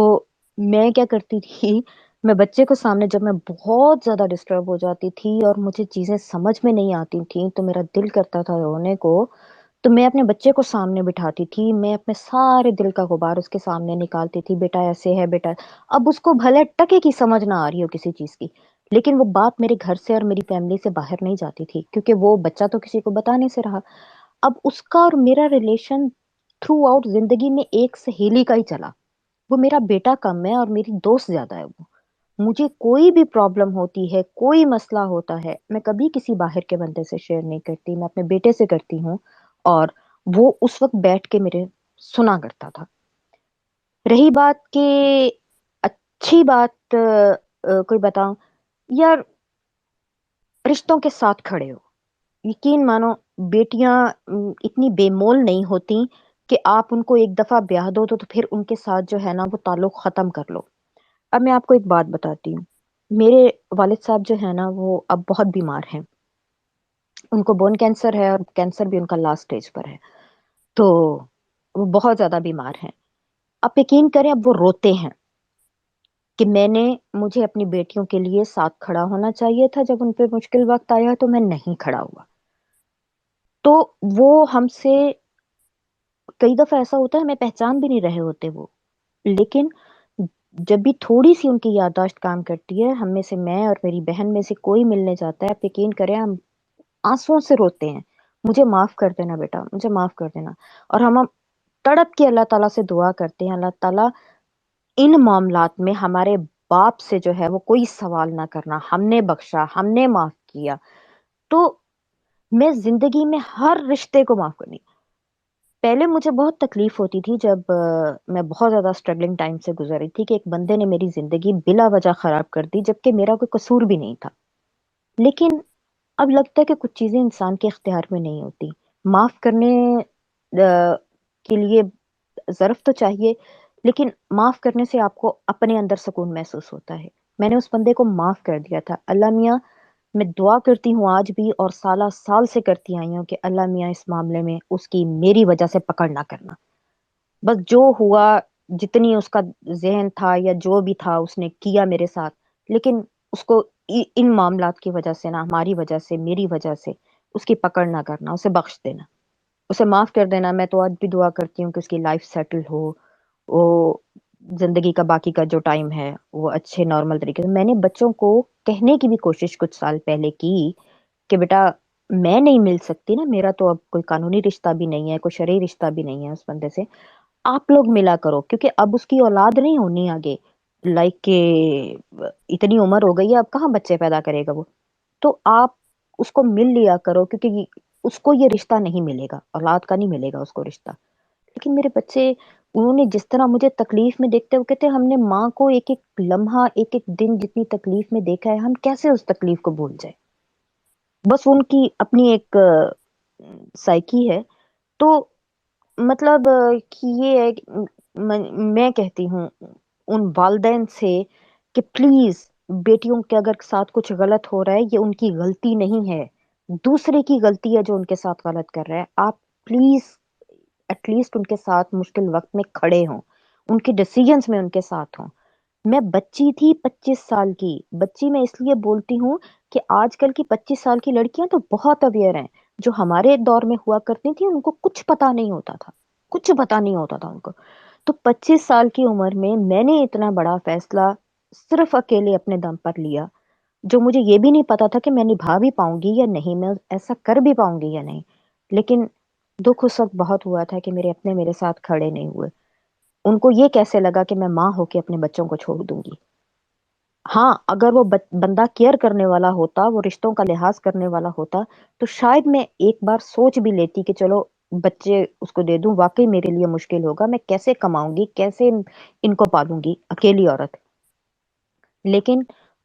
[SPEAKER 2] میں کیا کرتی تھی، میں بچے کو سامنے جب میں بہت زیادہ ڈسٹرب ہو جاتی تھی اور مجھے چیزیں سمجھ میں نہیں آتی تھیں تو میرا دل کرتا تھا رونے کو، تو میں اپنے بچے کو سامنے بٹھاتی تھی، میں اپنے سارے دل کا غبار اس کے سامنے نکالتی تھی، بیٹا ایسے ہے بیٹا۔ اب اس کو بھلے ٹکے کی سمجھ نہ آ رہی ہو کسی چیز کی، لیکن وہ بات میرے گھر سے اور میری فیملی سے باہر نہیں جاتی تھی، کیونکہ وہ بچہ تو کسی کو بتانے سے رہا۔ اب اس کا اور میرا ریلیشن تھرو آؤٹ زندگی میں ایک سہیلی کا ہی چلا۔ وہ میرا بیٹا کم ہے اور میری دوست زیادہ ہے۔ وہ مجھے کوئی بھی پرابلم ہوتی ہے، کوئی مسئلہ ہوتا ہے، میں کبھی کسی باہر کے بندے سے شیئر نہیں کرتی، میں اپنے بیٹے سے کرتی ہوں، اور وہ اس وقت بیٹھ کے میرے سنا کرتا تھا۔ رہی بات کہ اچھی بات کوئی بتاؤں، یار رشتوں کے ساتھ کھڑے ہو، یقین مانو بیٹیاں اتنی بے مول نہیں ہوتی کہ آپ ان کو ایک دفعہ بیاہ دو تو پھر ان کے ساتھ جو ہے نا وہ تعلق ختم کر لو۔ اب میں آپ کو ایک بات بتاتی ہوں، میرے والد صاحب جو ہے نا وہ اب بہت بیمار ہیں، ان کو بون کینسر ہے اور کینسر بھی ان کا لاسٹ سٹیج پر ہے، تو وہ بہت زیادہ بیمار ہیں۔ آپ یقین کریں اب وہ روتے ہیں کہ مجھے اپنی بیٹیوں کے لیے ساتھ کھڑا ہونا چاہیے تھا، جب ان پہ مشکل وقت آیا تو میں نہیں کھڑا ہوا۔ تو وہ ہم سے کئی دفعہ ایسا ہوتا ہے ہمیں پہچان بھی نہیں رہے ہوتے وہ، لیکن جب بھی تھوڑی سی ان کی یادداشت کام کرتی ہے، ہم میں سے میں اور میری بہن میں سے کوئی ملنے جاتا ہے، آپ یقین کریں ہم آنسوؤں سے روتے ہیں، مجھے معاف کر دینا بیٹا، مجھے معاف کر دینا۔ اور ہم تڑپ کے اللہ تعالیٰ سے دعا کرتے ہیں، اللہ تعالیٰ ان معاملات میں ہمارے باپ سے جو ہے وہ کوئی سوال نہ کرنا، ہم نے بخشا، ہم نے معاف کیا۔ تو میں زندگی میں ہر رشتے کو معاف کرنی۔ پہلے مجھے بہت تکلیف ہوتی تھی جب میں بہت زیادہ اسٹرگلنگ ٹائم سے گزر رہی تھی کہ ایک بندے نے میری زندگی بلا وجہ خراب کر دی، جبکہ میرا کوئی قصور بھی نہیں تھا۔ لیکن اب لگتا ہے کہ کچھ چیزیں انسان کے اختیار میں نہیں ہوتی۔ معاف کرنے کے لیے ظرف تو چاہیے، لیکن معاف کرنے سے آپ کو اپنے اندر سکون محسوس ہوتا ہے۔ میں نے اس بندے کو معاف کر دیا تھا، اللہ میاں میں دعا کرتی ہوں آج بھی اور سالہ سال سے کرتی آئی ہوں کہ اللہ میاں اس معاملے میں اس کی میری وجہ سے پکڑ نہ کرنا. بس جو ہوا، جتنی اس کا ذہن تھا یا جو بھی تھا اس نے کیا میرے ساتھ، لیکن اس کو ان معاملات کی وجہ سے، نہ ہماری وجہ سے، میری وجہ سے اس کی پکڑ نہ کرنا، اسے بخش دینا، اسے معاف کر دینا. میں تو آج بھی دعا کرتی ہوں کہ اس کی لائف سیٹل ہو، وہ زندگی کا باقی کا جو ٹائم ہے وہ اچھے نارمل طریقے سے. میں نے بچوں کو کہنے کی بھی کوشش کچھ سال پہلے کی کہ بیٹا میں نہیں مل سکتی نا، میرا تو اب کوئی قانونی رشتہ بھی نہیں ہے، کوئی شرعی رشتہ بھی نہیں ہے اس بندے سے، آپ لوگ ملا کرو، کیونکہ اب اس کی اولاد نہیں ہونی آگے، لائک کہ اتنی عمر ہو گئی ہے اب کہاں بچے پیدا کرے گا وہ، تو آپ اس کو مل لیا کرو، کیونکہ اس کو یہ رشتہ نہیں ملے گا، اولاد کا نہیں ملے گا اس کو رشتہ. لیکن میرے بچے، انہوں نے جس طرح مجھے تکلیف میں دیکھتے، وہ کہتے ہم نے ماں کو ایک ایک لمحہ، ایک ایک دن جتنی تکلیف میں دیکھا ہے، ہم کیسے اس تکلیف کو بھول جائے. بس ان کی اپنی ایک سائیکی ہے. تو مطلب کہ یہ ہے کہ میں کہتی ہوں ان والدین سے کہ پلیز بیٹیوں کے اگر ساتھ کچھ غلط ہو رہا ہے، یہ ان کی غلطی نہیں ہے، دوسرے کی غلطی ہے جو ان کے ساتھ غلط کر رہا ہے. آپ پلیز ایٹ لیسٹ ان کے ساتھ مشکل وقت میں کھڑے ہوں، ان کے ڈیسیجنز میں ان کے ساتھ ہوں. میں بچی تھی 25 سال کی بچی، میں اس لیے بولتی ہوں کہ آج کل کی 25 سال کی لڑکیاں تو بہت اویئر ہیں. جو ہمارے دور میں ہوا کرتی تھیں ان کو کچھ پتا نہیں ہوتا تھا، کچھ پتا نہیں ہوتا تھا ان کو. تو 25 سال کی عمر میں نے اتنا بڑا فیصلہ صرف اکیلے اپنے دم پر لیا، جو مجھے یہ بھی نہیں پتا تھا کہ میں نبھا بھی پاؤں گی یا نہیں، میں ایسا کر بھی پاؤں گی یا نہیں. لیکن دکھ اس وقت بہت ہوا تھا کہ میرے اپنے میرے ساتھ کھڑے نہیں ہوئے. ان کو یہ کیسے لگا کہ میں ماں ہو کے اپنے بچوں کو چھوڑ دوں گی. ہاں اگر وہ بندہ کیئر کرنے والا ہوتا، وہ رشتوں کا لحاظ کرنے والا ہوتا، تو شاید میں ایک بار سوچ بھی لیتی کہ چلو بچے اس کو دے دوں. واقعی میرے لیے مشکل ہوگا، میں کیسے کماؤں گی، کیسے ان کو پالوں گی اکیلی عورت. لیکن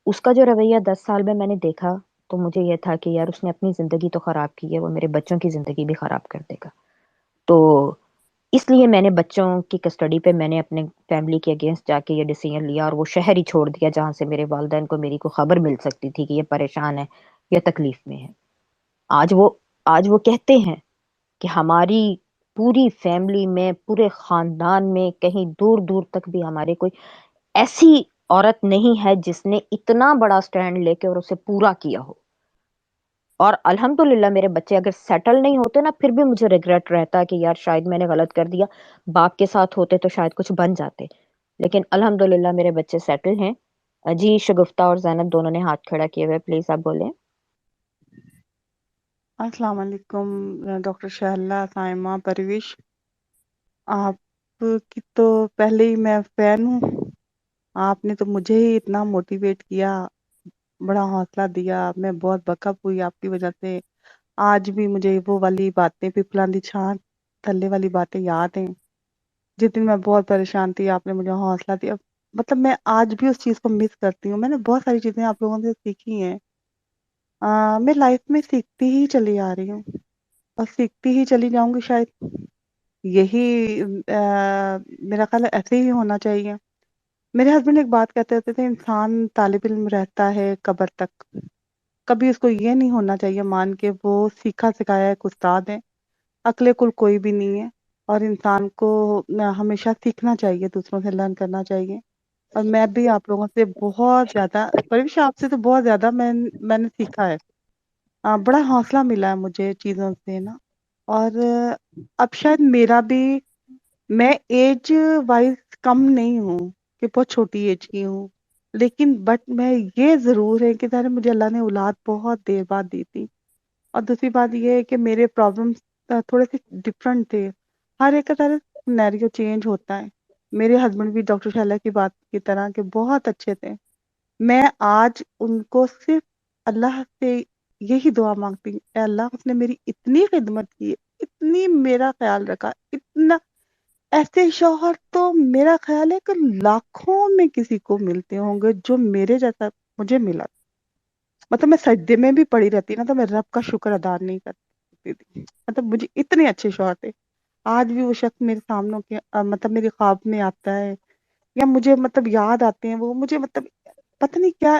[SPEAKER 2] اس کا جو رویہ 10 سال میں نے دیکھا، تو مجھے یہ تھا کہ یار اس نے اپنی زندگی تو خراب کی ہے، وہ میرے بچوں کی زندگی بھی خراب کر دے گا. تو اس لیے میں نے بچوں کی کسٹڈی پہ میں نے اپنے فیملی کے اگینسٹ جا کے یہ ڈیسیجن لیا، اور وہ شہر ہی چھوڑ دیا جہاں سے میرے والدین کو میری کو خبر مل سکتی تھی کہ یہ پریشان ہے یا تکلیف میں ہے. آج وہ کہتے ہیں کہ ہماری پوری فیملی میں، پورے خاندان میں، کہیں دور دور تک بھی ہمارے کوئی ایسی عورت نہیں ہے جس نے اتنا بڑا سٹینڈ لے کے اور اسے پورا کیا ہو. اور الحمدللہ میرے بچے اگر سیٹل نہیں ہوتے نا، پھر بھی مجھے ریگریٹ رہتا کہ یار شاید میں نے غلط کر دیا، باپ کے ساتھ ہوتے تو شاید کچھ بن جاتے. لیکن الحمدللہ میرے بچے سیٹل ہیں. جی شگفتہ اور زینب دونوں نے ہاتھ کھڑا کیے ہوئے، پلیز آپ بولیں.
[SPEAKER 5] السلام علیکم ڈاکٹر شہلا، سائمہ، پرویش. آپ کی تو پہلے ہی میں فین ہوں. آپ نے تو مجھے ہی اتنا موٹیویٹ کیا، بڑا حوصلہ دیا. میں بہت بکپ ہوئی آپ کی وجہ سے. آج بھی مجھے وہ والی باتیں، پیپلان دی چھان تھلے والی باتیں یاد ہیں. جس دن میں بہت پریشان تھی آپ نے مجھے حوصلہ دیا. مطلب میں آج بھی اس چیز کو مس کرتی ہوں. میں نے بہت ساری چیزیں آپ لوگوں سے سیکھی ہیں. میں لائف میں سیکھتی ہی چلی آ رہی ہوں اور سیکھتی ہی چلی جاؤں گی. شاید یہی میرا خیال ہے ایسے ہی ہونا چاہیے. میرے ہسبینڈ ایک بات کہتے ہوتے تھے، انسان طالب علم رہتا ہے قبر تک. کبھی اس کو یہ نہیں ہونا چاہیے مان کے وہ سیکھا سکھایا ایک استاد ہے. عقل کل کوئی بھی نہیں ہے، اور انسان کو ہمیشہ سیکھنا چاہیے، دوسروں سے لرن کرنا چاہیے. اور میں بھی آپ لوگوں سے بہت زیادہ، پرویش آپ سے تو بہت زیادہ میں نے سیکھا ہے. بڑا حوصلہ ملا ہے مجھے چیزوں سے نا. اور اب شاید میرا بھی، میں ایج وائز کم نہیں ہوں کہ بہت چھوٹی ایج کی ہوں، لیکن بٹ میں یہ ضرور ہے کہ مجھے اللہ نے اولاد بہت دیر بعد دی تھی. اور دوسری بات یہ ہے کہ میرے پرابلمس تھوڑے سے ڈفرینٹ تھے. ہر ایک کا سینیریو چینج ہوتا ہے. میرے ہسبینڈ بھی ڈاکٹر شہلا کی بات کی طرح کے بہت اچھے تھے. میں آج ان کو صرف اللہ سے یہی دعا مانگتی ہوں، اے اللہ اس نے میری اتنی خدمت کی، اتنی میرا خیال رکھا، اتنا. ایسے شوہر تو میرا خیال ہے کہ لاکھوں میں کسی کو ملتے ہوں گے جو میرے جیسا مجھے ملا. مطلب میں سجدے میں بھی پڑی رہتی نا تو میں رب کا شکر ادا نہیں کرتی تھی. مطلب مجھے اتنے اچھے شوہر تھے. آج بھی وہ شخص میرے سامنے کے مطلب میرے خواب میں آتا ہے، یا مجھے مطلب یاد آتے ہیں وہ، مجھے مطلب پتہ نہیں کیا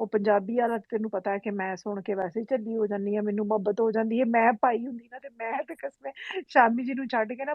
[SPEAKER 6] ਉਹ ਪੰਜਾਬੀ ਵਾਲਾ ਤੈਨੂੰ ਪਤਾ ਹੈ ਕਿ ਮੈਂ ਸੁਣ ਕੇ ਵੈਸੇ ਹੀ ਝੱਲੀ ਹੋ ਜਾਂਦੀ ਹੈ, ਮੈਨੂੰ ਮੁਹੱਬਤ ਹੋ ਜਾਂਦੀ ਹੈ। ਮੈਂ ਪਾਈ ਹੁੰਦੀ ਨਾ, ਤੇ ਮੈਂ ਤੇ ਕਸਮੇ ਸ਼ਾਮੀ ਜੀ ਨੂੰ ਛੱਡ ਕੇ ਨਾ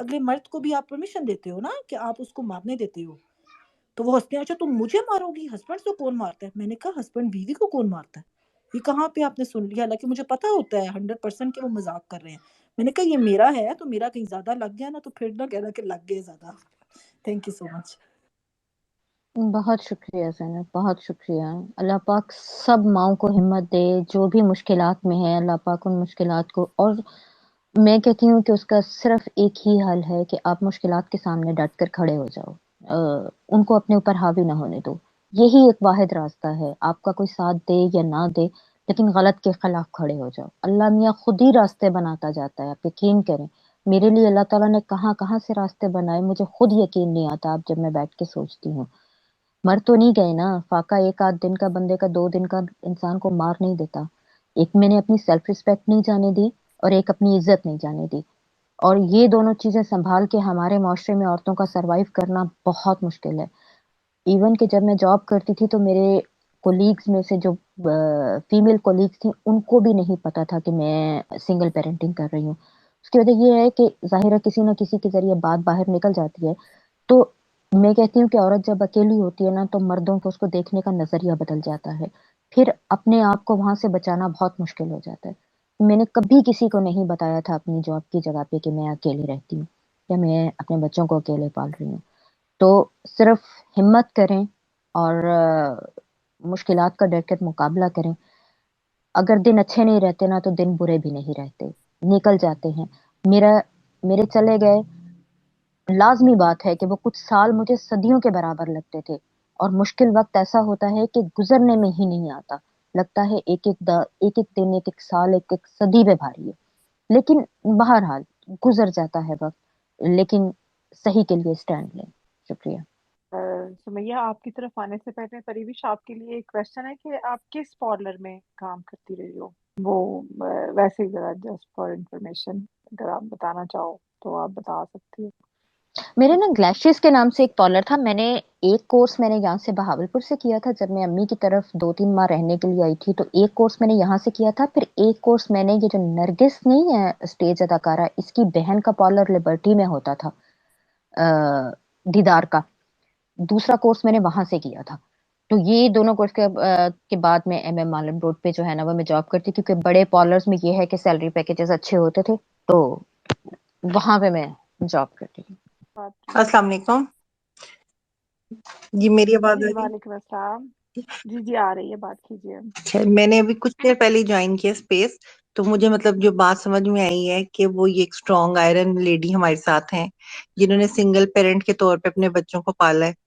[SPEAKER 7] اگلے مرد کو بھی آپ پرمیشن دیتے ہو نا کہ آپ اس کو مارنے دیتے ہو. تو وہ ہنستے ہیں, اچھا تم مجھے مارو گی, ہسبینڈ کو کون مارتا ہے؟ میں نے کہا ہسبینڈ بیوی کو کون مارتا ہے؟ یہ کہاں پہ آپ نے سن لیا؟ حالانکہ مجھے پتا ہوتا ہے 100% کہ وہ مذاق کر رہے ہیں. میں نے کہا یہ میرا ہے تو میرا کہیں زیادہ لگ گیا نا تو پھر نہ کہنا کہ لگ گئے زیادہ. تھینک یو سو مچ.
[SPEAKER 2] بہت شکریہ زینب, بہت شکریہ. اللہ پاک سب ماؤں کو ہمت دے جو بھی مشکلات میں ہے, اللہ پاک ان مشکلات کو, اور میں کہتی ہوں کہ اس کا صرف ایک ہی حل ہے کہ آپ مشکلات کے سامنے ڈٹ کر کھڑے ہو جاؤ, ان کو اپنے اوپر حاوی نہ ہونے دو. یہی ایک واحد راستہ ہے, آپ کا کوئی ساتھ دے یا نہ دے لیکن غلط کے خلاف کھڑے ہو جاؤ. اللہ میاں خود ہی راستے بناتا جاتا ہے, آپ یقین کریں. میرے لیے اللہ تعالیٰ نے کہاں کہاں سے راستے بنائے, مجھے خود یقین نہیں آتا اب جب میں بیٹھ کے سوچتی ہوں. مر تو نہیں گئے نا, فاقہ ایک آدھ دن کا بندے کا 2 دن کا انسان کو مار نہیں دیتا. ایک میں نے اپنی سیلف رسپیکٹ نہیں جانے دی اور ایک اپنی عزت نہیں جانے دی, اور یہ دونوں چیزیں سنبھال کے ہمارے معاشرے میں عورتوں کا سروائیو کرنا بہت مشکل ہے. ایون کہ جب میں جاب کرتی تھی تو میرے کولیگز میں سے جو فیمیل کولیگز تھیں ان کو بھی نہیں پتا تھا کہ میں سنگل پیرنٹنگ کر رہی ہوں. اس کی وجہ یہ ہے کہ ظاہر ہے کسی نہ کسی کے ذریعے بات باہر نکل جاتی ہے. تو میں کہتی ہوں کہ عورت جب اکیلی ہوتی ہے نا تو مردوں کو اس کو دیکھنے کا نظریہ بدل جاتا ہے, پھر اپنے آپ کو وہاں سے بچانا بہت مشکل ہو جاتا ہے. میں نے کبھی کسی کو نہیں بتایا تھا اپنی جاب کی جگہ پہ کہ میں اکیلی رہتی ہوں یا میں اپنے بچوں کو اکیلے پال رہی ہوں. تو صرف ہمت کریں اور مشکلات کا ڈٹ کر مقابلہ کریں. اگر دن اچھے نہیں رہتے نا تو دن برے بھی نہیں رہتے, نکل جاتے ہیں. میرے چلے گئے لازمی بات ہے کہ وہ کچھ سال مجھے صدیوں کے برابر لگتے تھے, اور مشکل وقت ایسا ہوتا ہے کہ گزرنے میں ہی نہیں آتا, لگتا ہے ایک ایک دن, ایک ایک سال, ایک ایک صدی پہ بھاری ہے. لیکن بہرحال گزر جاتا ہے وقت, لیکن صحیح کے لیے اسٹینڈ لیں. شکریہ.
[SPEAKER 6] سمیہ, آپ کی طرف آنے سے پہلے پریوش آپ کے لیے ایک کوشچن ہے کہ آپ کس پارلر میں کام کرتی رہی ہو؟ وہ ویسے ہی ذرا جسٹ فار انفارمیشن اگر آپ بتانا چاہو تو آپ بتا سکتی ہو.
[SPEAKER 2] میرے نا گلیشیئرز کے نام سے ایک پارلر تھا. میں نے ایک کورس میں نے یہاں سے بہاولپور سے کیا تھا جب میں امی کی طرف 2-3 ماہ رہنے کے لیے آئی تھی, تو ایک کورس میں نے یہاں سے کیا تھا. پھر ایک کورس میں نے یہ جو نرگس نہیں ہے اسٹیج اداکارہ, اس کی بہن کا پارلر لبرٹی میں ہوتا تھا, دیدار کا, دوسرا کورس میں نے وہاں سے کیا تھا. تو یہ دونوں کورس کے بعد میں ایم ایم مالم روڈ پہ جو ہے نا وہ میں جاب کرتی, کیونکہ بڑے پارلرز میں یہ ہے کہ سیلری پیکیجز اچھے ہوتے تھے, تو وہاں پہ میں جاب کرتی تھی.
[SPEAKER 8] السلام علیکم. جی میری آواز
[SPEAKER 6] جی
[SPEAKER 8] آ رہی
[SPEAKER 6] وعلیکم السلام. جی آ رہی ہے, بات کیجیے.
[SPEAKER 8] ہے؟ میں نے ابھی کچھ دیر پہلے جوائن کیا اسپیس, تو مجھے مطلب جو بات سمجھ میں آئی ہے کہ وہ یہ ایک اسٹرانگ آئرن لیڈی ہمارے ساتھ ہیں جنہوں نے سنگل پیرنٹ کے طور پہ اپنے بچوں کو پالا ہے.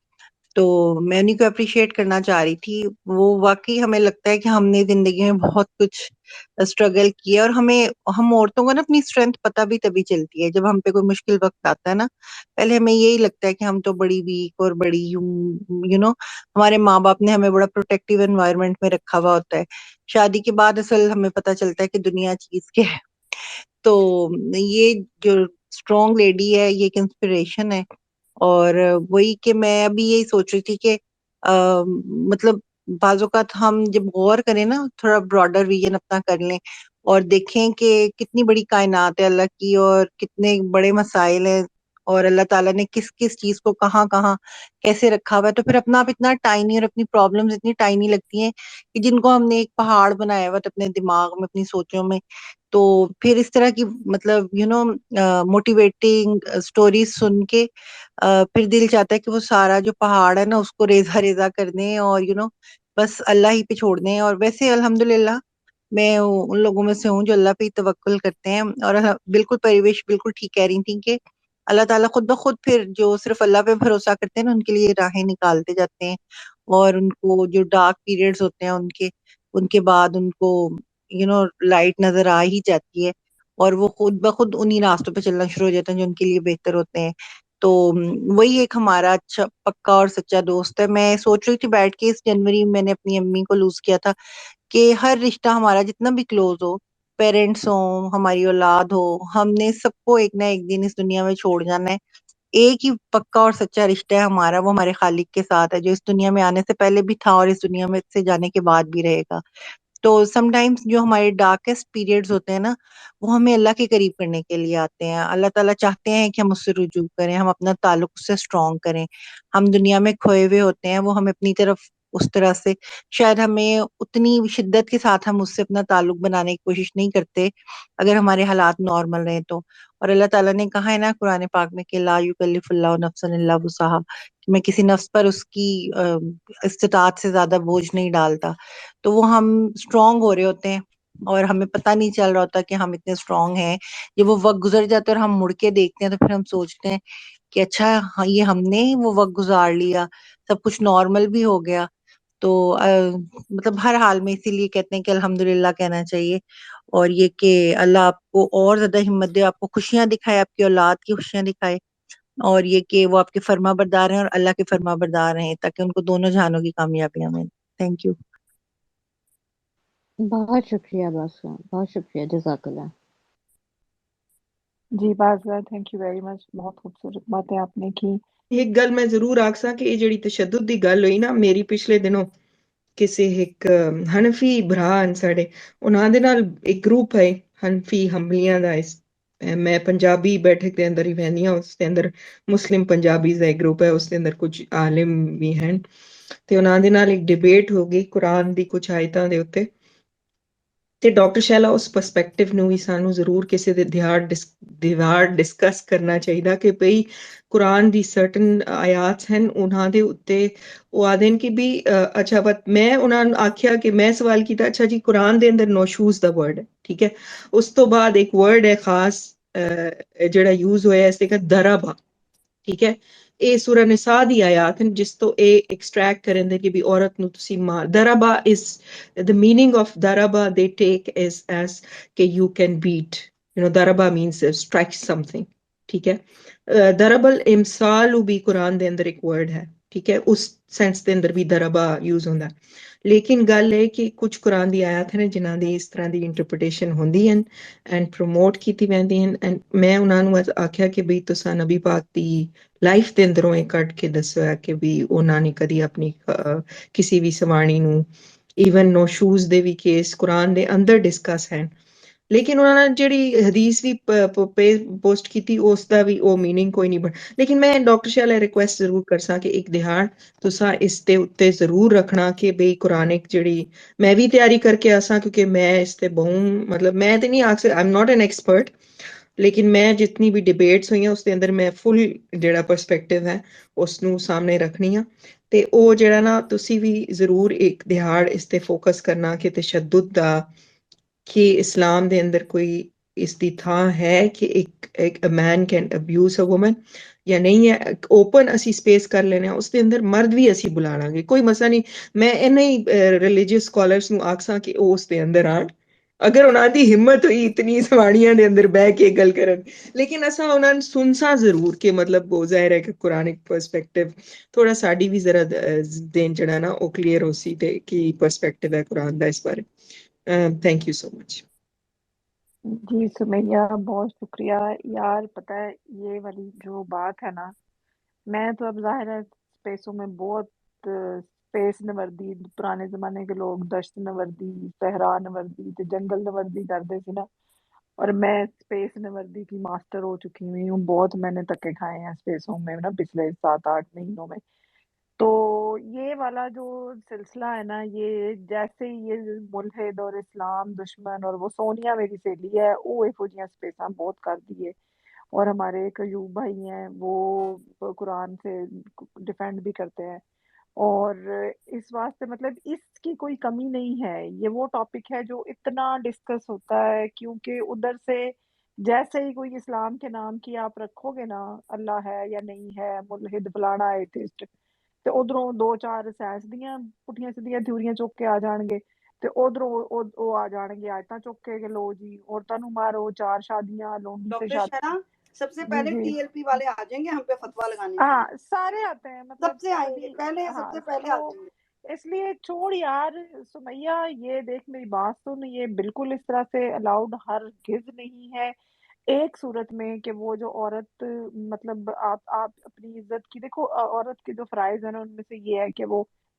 [SPEAKER 8] تو میں انہیں کو اپریشیٹ کرنا چاہ رہی تھی. وہ واقعی ہمیں لگتا ہے کہ ہم نے زندگی میں بہت کچھ اسٹرگل کیا, اور ہم عورتوں کو نا اپنی اسٹرینتھ پتہ بھی تبھی چلتی ہے جب ہم پہ کوئی مشکل وقت آتا ہے نا. پہلے ہمیں یہی لگتا ہے کہ ہم تو بڑی ویک اور بڑی ہمارے ماں باپ نے ہمیں بڑا پروٹیکٹیو انوائرمنٹ میں رکھا ہوا ہوتا ہے. شادی کے بعد اصل ہمیں پتہ چلتا ہے کہ دنیا چیز کیا ہے. تو یہ جو اسٹرانگ لیڈی ہے یہ ایک انسپریشن ہے. اور وہی کہ میں ابھی یہی سوچ رہی تھی کہ مطلب بعض اوقات ہم جب غور کریں نا, تھوڑا براڈر ویژن اپنا کر لیں اور دیکھیں کہ کتنی بڑی کائنات ہے اللہ کی, اور کتنے بڑے مسائل ہیں, اور اللہ تعالیٰ نے کس کس چیز کو کہاں کہاں کیسے رکھا ہوا ہے, تو پھر اپنا آپ اتنا ٹائنی اور اپنی پرابلمز اتنی ٹائنی لگتی ہیں کہ جن کو ہم نے ایک پہاڑ بنایا ہوا تھا اپنے دماغ میں, اپنی سوچوں میں. تو پھر اس طرح کی مطلب موٹیویٹنگ اسٹوریز سن کے پھر دل چاہتا ہے کہ وہ سارا جو پہاڑ ہے نا اس کو ریزا ریزا کر دیں اور بس اللہ ہی پہ چھوڑ دیں. اور ویسے الحمدللہ میں ان لوگوں میں سے ہوں جو اللہ پہ ہی توکل کرتے ہیں. اور بالکل پریوش بالکل ٹھیک کہہ رہی تھیں کہ اللہ تعالیٰ خود بخود پھر جو صرف اللہ پہ بھروسہ کرتے ہیں نا ان کے لیے راہیں نکالتے جاتے ہیں, اور ان کو جو ڈارک پیریڈز ہوتے ہیں ان کے بعد ان کو لائٹ نظر آ ہی جاتی ہے, اور وہ خود بخود انہی راستوں پہ چلنا شروع ہو جاتے ہیں جو ان کے لیے بہتر ہوتے ہیں. تو وہی ایک ہمارا اچھا پکا اور سچا دوست ہے. میں سوچ رہی تھی بیٹھ کے اس جنوری میں نے اپنی امی کو لوز کیا تھا کہ ہر رشتہ ہمارا جتنا بھی کلوز ہو, پیرنٹس ہوں, ہماری اولاد ہو, ہم نے سب کو ایک نہ ایک دن اس دنیا میں چھوڑ جانا ہے. ایک ہی پکا اور سچا رشتہ ہے ہمارا, وہ ہمارے خالق کے ساتھ ہے جو اس دنیا میں آنے سے پہلے بھی تھا اور اس دنیا میں سے جانے کے بعد بھی رہے گا. تو سم ٹائمس جو ہمارے ڈارکسٹ پیریڈز ہوتے ہیں نا وہ ہمیں اللہ کے قریب کرنے کے لیے آتے ہیں. اللہ تعالیٰ چاہتے ہیں کہ ہم اس سے رجوع کریں, ہم اپنا تعلق اس سے اسٹرانگ کریں. ہم دنیا میں کھوئے ہوئے ہوتے ہیں, وہ ہمیں اپنی طرف اس طرح سے شاید ہمیں اتنی شدت کے ساتھ ہم اس سے اپنا تعلق بنانے کی کوشش نہیں کرتے اگر ہمارے حالات نارمل رہیں تو. اور اللہ تعالیٰ نے کہا ہے نا قرآن پاک میں کہ لا یکلف اللہ نفسا الا وسعہا, کہ میں کسی نفس پر اس کی استطاعت سے زیادہ بوجھ نہیں ڈالتا. تو وہ ہم اسٹرانگ ہو رہے ہوتے ہیں اور ہمیں پتہ نہیں چل رہا ہوتا کہ ہم اتنے اسٹرانگ ہیں. جب وہ وقت گزر جاتا ہے اور ہم مڑ کے دیکھتے ہیں تو پھر ہم سوچتے ہیں کہ اچھا ہاں یہ ہم نے وہ وقت گزار لیا, سب کچھ نارمل بھی ہو گیا. تو مطلب ہر حال میں اسی لیے کہتے ہیں کہ الحمدللہ کہنا چاہیے, اور یہ کہ اللہ آپ کو اور زیادہ ہمت دے, آپ کو خوشیاں دکھائے, آپ کی اولاد کی خوشیاں دکھائے, اور یہ کہ وہ آپ کے فرما بردار ہیں اور اللہ کے فرما بردار ہیں تاکہ ان کو دونوں جہانوں کی کامیابیاں ملیں. Thank you.
[SPEAKER 2] بہت شکریہ باسا, بہت شکریہ, جزاک اللہ.
[SPEAKER 6] جی بازا, تھینک یو ویری مچ, بہت خوبصورت باتیں آپ نے کی.
[SPEAKER 3] ایک گل میں ضرور آکساں کہ یہ جڑی تشدد دی گل ہوئی نا میری پچھلے دنوں کسی ایک حنفی بھرا ہیں ساڑے, انہاں دے نال ایک گروپ ہے حنفی حنبلیاں دا. میں پنجابی بیٹھک دے اندر ہی رہنی ہوں, اس دے اندر مسلم پنجابیز دا ایک گروپ ہے, اس دے اندر کچھ عالم بھی ہیں. تے انہاں دے نال ایک ڈیبیٹ ہو گئی قرآن دی کچھ آیتاں دے اوتے. تے ڈاکٹر شیلا اس پرسپیکٹو نو بھی سانو ضرور کسی دے دیوار ڈسکس کرنا چاہیے کہ بھئی قرآن دی سرٹن آیات ہیں انہاں دے اتے وہ آدھیں کہ بھی اچھا میں انہاں آکھیا کہ میں سوال کیتا اچھا جی قرآن دے اندر نوشوز دا ورڈ ہے, ٹھیک ہے, اس تو بعد ایک ورڈ ہے خاص جڑا یوز ہویا ہے اس کا دربا, ٹھیک ہے. اے سورہ نساء دی آیات ہیں جس تو اے ایکسٹریکٹ کریں دے کہ بھی عورت نو تسی مار. Darbar is the meaning of daraba they take is as کہ you can beat, daraba means strike something, ٹھیک ہے. درب الامثال بھی قرآن دے اندر ایک ورڈ ہے, ٹھیک ہے, اس سینس دے اندر بھی دربا یوز ہوندا ہے. لیکن گل ہے کہ کچھ قرآن دی آیات ہیں جنہاں دی اس طرح دی انٹرپریٹیشن ہوندی ہیں اینڈ پروموٹ کیتی ویندی ہیں, اینڈ میں انہاں نو آکھیا کہ بھئی تساں نبی پاک دی لائف دے اندروں ایک کٹ کے دسو ہے کہ بھی انہاں نے کدی اپنی کسی بھی سوانی نو ایون نو شوز دے بھی کیس قرآن دے اندر ڈسکس ہیں, لیکن انہوں نے جڑی حدیث بھی پوسٹ کیتی اس دا بھی او میننگ کوئی نہیں بن. لیکن میں ڈاکٹر شاہ ریکویسٹ ضرور کرساں کہ ایک دہاڑ تساں اس تے اتے ضرور رکھنا کہ بھئی قرآن ایک جڑی میں بھی تیاری کر کے آساں کیونکہ میں اس تے بہوں مطلب میں تے نہیں آکھ I'm not an expert, لیکن میں جتنی بھی ڈیبیٹس ہوئی ہیں اس دے اندر میں فل جڑا پرسپیکٹیو ہے اس نو سامنے رکھنی ہاں. تے او جڑا نا تسی بھی ضرور ایک دہاڑ اس تے فوکس کرنا کہ تشدد دا کہ اسلام دے اندر کوئی اس دی تھاں ہے کہ ایک مین کین ابیوز اے وومن یا نہیں ہے. اوپن اسی سپیس کر لینے ہیں, اس دے اندر مرد بھی اسی بلانا گے, کوئی مسئلہ نہیں. میں انہیں ریلیجیس سکولرز نو آکساں کہ او اس دے اندر آن اگر انہاں دی ہمت ہوئی اتنی سوانیاں دے اندر بہ کے گل کرن, لیکن اساں انہاں نے سنساں ضرور کہ مطلب وہ ظاہر ہے کہ قرآن پرسپیکٹیو تھوڑا ساڈی بھی ذرا دین جڑا نا او کلیئر ہو سی تے کی پرسپیکٹیو ہے قرآن دا اس بارے. تھینک یو سو مچ.
[SPEAKER 6] جی سمیہ, بہت شکریہ یار. پتہ ہے یہ والی جو بات ہے نا, میں تو اب ظاہر ہے اسپیسوں میں بہت اسپیس نوردی, پرانے زمانے کے لوگ دشت نوردی, صحرا نوردی تے جنگل نوردی کرتے سی نا, اور میں اسپیس نوردی کی ماسٹر ہو چکی ہوئی ہوں. بہت میں نے تکے کھائے ہیں اسپیسوں میں نا پچھلے 7-8 مہینوں میں. تو یہ والا جو سلسلہ ہے نا, یہ جیسے یہ ملحد اور اسلام دشمن اور وہ سونیا میری سہیلی ہے وہ یہو جہاں سپیساں بہت کر دیے, اور ہمارے ایک ایوب بھائی ہیں وہ قرآن سے ڈیفینڈ بھی کرتے ہیں. اور اس واسطے مطلب اس کی کوئی کمی نہیں ہے, یہ وہ ٹاپک ہے جو اتنا ڈسکس ہوتا ہے کیونکہ ادھر سے جیسے ہی کوئی اسلام کے نام کی آپ رکھو گے نا, اللہ ہے یا نہیں ہے, ملحد فلانا ایتھسٹ, تے ادھروں 2-4 سائنس دیاں پٹھیاں سیدھیاں تھیوریاں چک کے آ جان گے, تے ادھروں او آ جان گے آیتاں چک کے کہ لو جی عورتاں نو مارو, 4 شادیاں, لونڈی سے
[SPEAKER 4] ڈاکٹر
[SPEAKER 6] شادی.
[SPEAKER 4] شہنا سب سے
[SPEAKER 6] جی
[SPEAKER 4] پہلے
[SPEAKER 6] جی
[SPEAKER 4] ٹی ایل پی والے آ جائیں گے ہم پہ فتوا لگانے کے
[SPEAKER 6] ہاں
[SPEAKER 4] لیے,
[SPEAKER 6] سارے آتے ہیں مطلب
[SPEAKER 4] سب سے آئیں گے
[SPEAKER 6] ابھی.
[SPEAKER 4] پہلے, سب
[SPEAKER 6] ہاں
[SPEAKER 4] سے پہلے آ
[SPEAKER 6] تو
[SPEAKER 4] جائیں گے.
[SPEAKER 6] اس لیے چھوڑ یار سمیہ, یہ دیکھ میری بات سن, یہ بالکل اس طرح سے الاؤڈ ہرگز نہیں ہے ایک صورت میں کہ وہ جو عورت مطلب آپ اپنی عزت کی دیکھو, عورت کے جو فرائض ہیں نا ان میں سے یہ ہے کہ وہ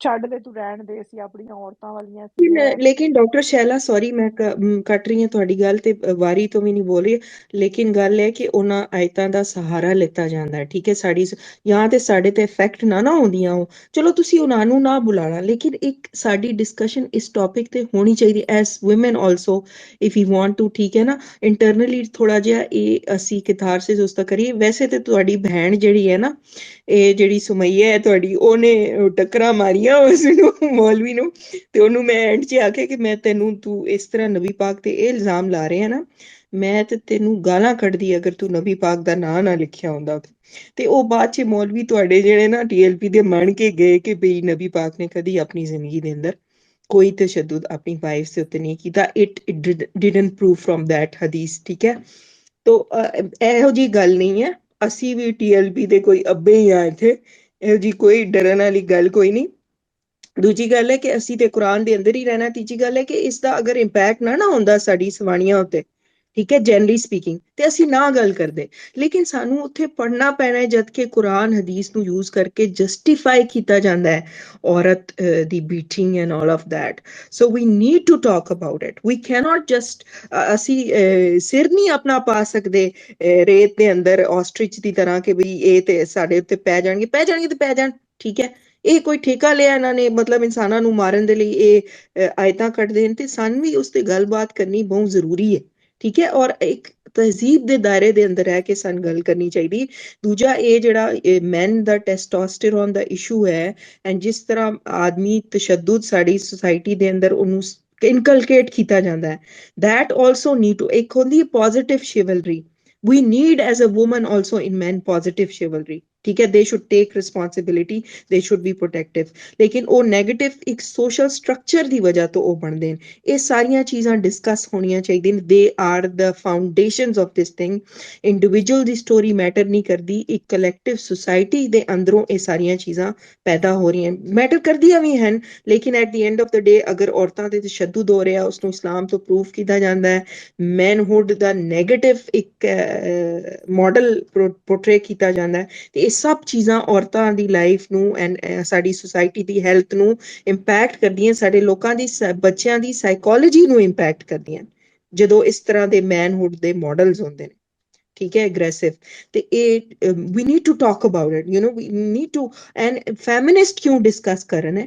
[SPEAKER 6] ਛੱਡ ਦੇ ਤੂੰ ਰਹਿਣ ਦੇ, ਅਸੀਂ ਆਪਣੀਆਂ ਔਰਤਾਂ ਵਾਲੀਆਂ ਸੀ ਐ।
[SPEAKER 3] ਲੇਕਿਨ ਡਾਕਟਰ ਸ਼ੈਲਾ ਸੌਰੀ ਮੈਂ ਕੱਟ ਰਹੀ ਹਾਂ ਤੁਹਾਡੀ ਗੱਲ ਤੇ ਵਾਰੀ ਤੋਂ ਵੀ ਨਹੀਂ ਬੋਲ ਰਹੀ, ਲੇਕਿਨ ਗੱਲ ਹੈ ਕਿ ਉਹਨਾਂ ਆਇਤਾਂ ਦਾ ਸਹਾਰਾ ਲਿੱਤਾ ਜਾਂਦਾ ਹੈ, ਠੀਕ ਹੈ, ਸਾਡੀ ਜਾਂ ਤੇ ਸਾਡੇ ਤੇ ਇਫੈਕਟ ਨਾ ਹੁੰਦੀਆਂ ਹੋ, ਚਲੋ ਤੁਸੀਂ ਉਹਨਾਂ ਨੂੰ ਨਾ ਬੁਲਾਣਾ, ਲੇਕਿਨ ਇੱਕ ਸਾਡੀ ਡਿਸਕਸ਼ਨ ਇਸ ਟੌਪਿਕ ਤੇ ਹੋਣੀ ਚਾਹੀਦੀ as woman also if you want to, ਠੀਕ ਹੈ ਨਾ, ਇੰਟਰਨਲੀ ਥੋੜਾ ਜਿਹਾ ਇਹ ਅਸੀਂ ਕਿਥਾਰਸਿਸ ਉਸ ਦਾ ਕਰੀਏ। ਵੈਸੇ ਤੇ ਤੁਹਾਡੀ ਭੈਣ ਜਿਹੜੀ ਹੈ ਨਾ, ਇਹ ਜਿਹੜੀ ਸੁਮਈਆ ਹੈ ਤੁਹਾਡੀ, ਉਹਨੇ ਟੱਕਰਾਂ ਮਾਰੀਆਂ ਉਸ ਨੂੰ ਮੌਲਵੀ ਨੂੰ, ਤੇ ਉਹਨੂੰ ਮੈਂ ਐਂਡ 'ਚ ਆਖਿਆ ਕਿ ਮੈਂ ਤੈਨੂੰ, ਤੂੰ ਇਸ ਤਰ੍ਹਾਂ ਨਬੀ ਪਾਕ ਤੇ ਇਹ ਇਲਜ਼ਾਮ ਲਾ ਰਿਹਾ ਨਾ, ਮੈਂ ਤੇ ਤੈਨੂੰ ਗਾਲਾਂ ਕੱਢਦੀ ਅਗਰ ਤੂੰ ਨਬੀ ਪਾਕ ਦਾ ਨਾਂ ਨਾ ਲਿਖਿਆ ਹੁੰਦਾ। ਤੇ ਉਹ ਬਾਅਦ 'ਚ ਮੌਲਵੀ ਤੁਹਾਡੇ ਜਿਹੜੇ ਨਾ TLP ਦੇ ਮੰਨ ਕੇ ਗਏ ਕਿ ਬਈ ਨਬੀ ਪਾਕ ਨੇ ਕਦੀ ਆਪਣੀ ਜ਼ਿੰਦਗੀ ਦੇ ਅੰਦਰ ਕੋਈ ਤਸ਼ੱਦਦ ਆਪਣੀ ਵਾਈਫ ਦੇ ਉੱਤੇ ਨਹੀਂ ਕੀਤਾ, it didn't prove from that ਹਦੀਸ, ਠੀਕ ਹੈ। ਤੋ ਇਹੋ ਜੀ ਗੱਲ ਨਹੀਂ ਹੈ, ਅਸੀਂ ਵੀ TLP ਦੇ ਕੋਈ ਅੱਬੇ ਹੀ ਆ ਇੱਥੇ, ਇਹੋ ਜੀ ਕੋਈ ਡਰਨ ਵਾਲੀ ਗੱਲ ਕੋਈ ਨਹੀਂ। ਦੂਜੀ ਗੱਲ ਹੈ ਕਿ ਅਸੀਂ ਤੇ ਕੁਰਾਨ ਦੇ ਅੰਦਰ ਹੀ ਰਹਿਣਾ। ਤੀਜੀ ਗੱਲ ਹੈ ਕਿ ਇਸ ਦਾ ਅਗਰ ਇੰਪੈਕਟ ਨਾ ਹੁੰਦਾ ਸਾਡੀ ਸਵਾਣੀਆਂ ਉੱਤੇ, ਠੀਕ ਹੈ, ਜਨਰਲੀ ਸਪੀਕਿੰਗ, ਤੇ ਅਸੀਂ ਨਾ ਗੱਲ ਕਰਦੇ, ਲੇਕਿਨ ਸਾਨੂੰ ਉੱਥੇ ਪੜ੍ਹਨਾ ਪੈਣਾ ਜਦ ਕਿ ਕੁਰਾਨ ਹਦੀਸ ਨੂੰ ਯੂਜ਼ ਕਰਕੇ ਜਸਟੀਫਾਈ ਕੀਤਾ ਜਾਂਦਾ ਹੈ ਔਰਤ ਦੀ beating and all of that. So we need to talk about it, we cannot just, ਅਸੀਂ ਸਿਰ ਨਹੀਂ ਆਪਣਾ ਪਾ ਸਕਦੇ ਰੇਤ ਦੇ ਅੰਦਰ ਆਸਟ੍ਰਿਚ ਦੀ ਤਰ੍ਹਾਂ ਕਿ ਬਈ ਇਹ ਤੇ ਸਾਡੇ ਉੱਤੇ ਪੈ ਜਾਣਗੇ ਤੇ ਪੈ ਜਾਣ, ਠੀਕ ਹੈ। ਇਹ ਕੋਈ ਠੇਕਾ ਲਿਆ ਇਹਨਾਂ ਨੇ ਮਤਲਬ ਇਨਸਾਨਾਂ ਨੂੰ ਮਾਰਨ ਦੇ ਲਈ ਇਹ ਆਇਤਾਂ ਕੱਢਦੇ ਨੇ, ਤੇ ਸਾਨੂੰ ਵੀ ਉਸ ਤੇ ਗੱਲਬਾਤ ਕਰਨੀ ਬਹੁਤ ਜ਼ਰੂਰੀ ਹੈ, ਠੀਕ ਹੈ, ਔਰ ਇੱਕ ਤਹਿਜ਼ੀਬ ਦੇ ਦਾਇਰੇ ਦੇ ਅੰਦਰ ਰਹਿ ਕੇ ਸਾਨੂੰ ਗੱਲ ਕਰਨੀ ਚਾਹੀਦੀ। ਦੂਜਾ ਇਹ ਜਿਹੜਾ ਮੈਨ ਦਾ ਟੈਸਟੋਸਟੇਰੋਨ ਦਾ ਇਸ਼ੂ ਹੈ, ਐਂਡ ਜਿਸ ਤਰ੍ਹਾਂ ਆਦਮੀ ਤਸ਼ੱਦਦ ਸਾਡੀ ਸੁਸਾਇਟੀ ਦੇ ਅੰਦਰ ਉਹਨੂੰ ਇਨਕਲਕੇਟ ਕੀਤਾ ਜਾਂਦਾ ਹੈ, that also need to, ਇੱਕ ਹੁੰਦੀ ਹੈ positive chivalry, we need as a woman also in men positive chivalry, ਠੀਕ ਹੈ, they should take responsibility, they should be protective, ਲੇਕਿਨ ਉਹ ਨੈਗੇਟਿਵ ਇੱਕ ਸੋਸ਼ਲ ਸਟਰਕਚਰ ਦੀ ਵਜ੍ਹਾ ਤੋਂ ਉਹ ਬਣਦੇ ਨੇ। ਇਹ ਸਾਰੀਆਂ ਚੀਜ਼ਾਂ ਡਿਸਕਸ ਹੋਣੀਆਂ ਚਾਹੀਦੀਆਂ ਨੇ, they are the foundations of this thing। Individual the story matter ਨਹੀਂ ਕਰਦੀ, ਇੱਕ ਕਲੈਕਟਿਵ ਸੁਸਾਇਟੀ ਦੇ ਅੰਦਰੋਂ ਇਹ ਸਾਰੀਆਂ ਚੀਜ਼ਾਂ ਪੈਦਾ ਹੋ ਰਹੀਆਂ, ਮੈਟਰ ਕਰਦੀਆਂ ਵੀ ਹਨ, ਲੇਕਿਨ at the end of the day ਅਗਰ ਔਰਤਾਂ ਤੇ ਤਸ਼ੱਦਦ ਹੋ ਰਿਹਾ, ਉਸਨੂੰ ਇਸਲਾਮ ਤੋਂ ਪ੍ਰੂਫ ਕੀਤਾ ਜਾਂਦਾ ਹੈ, ਮੈਨਹੁੱਡ ਦਾ ਨੈਗੇਟਿਵ ਇੱਕ ਮਾਡਲ ਪੋਰਟਰੇ ਕੀਤਾ ਜਾਂਦਾ ਹੈ, ਤੇ ਇਹ ਸਭ ਚੀਜ਼ਾਂ ਔਰਤਾਂ ਦੀ ਲਾਈਫ ਨੂੰ ਐਂਡ ਸਾਡੀ ਸੁਸਾਇਟੀ ਦੀ ਹੈਲਥ ਨੂੰ ਇੰਪੈਕਟ ਕਰਦੀਆਂ, ਸਾਡੇ ਲੋਕਾਂ ਦੀ ਬੱਚਿਆਂ ਦੀ ਸਾਈਕੋਲੋਜੀ ਨੂੰ ਇੰਪੈਕਟ ਕਰਦੀਆਂ ਜਦੋਂ ਇਸ ਤਰ੍ਹਾਂ ਦੇ ਮੈਨਹੁੱਡ ਦੇ ਮਾਡਲਸ ਹੁੰਦੇ ਨੇ, ਠੀਕ ਹੈ, ਐਗਰੈਸਿਵ। ਤੇ ਇਹ ਵੀ need to talk about it, we need to, and feminist ਕਿਉਂ ਡਿਸਕਸ ਕਰਨ ਹੈ,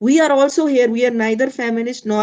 [SPEAKER 3] we are also here, we are neither feminist nor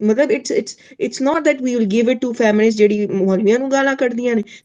[SPEAKER 3] ਮਤਲਬ it's not that we will give it to feminist ਜਿਹੜੀ ਮੌਲਵੀਆਂ ਨੂੰ ਗਾਲਾਂ ਕੱਢਦੀਆਂ ਨੇ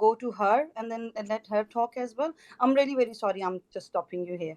[SPEAKER 4] go to her and then let her talk as well? I'm really very sorry, I'm just stopping you here.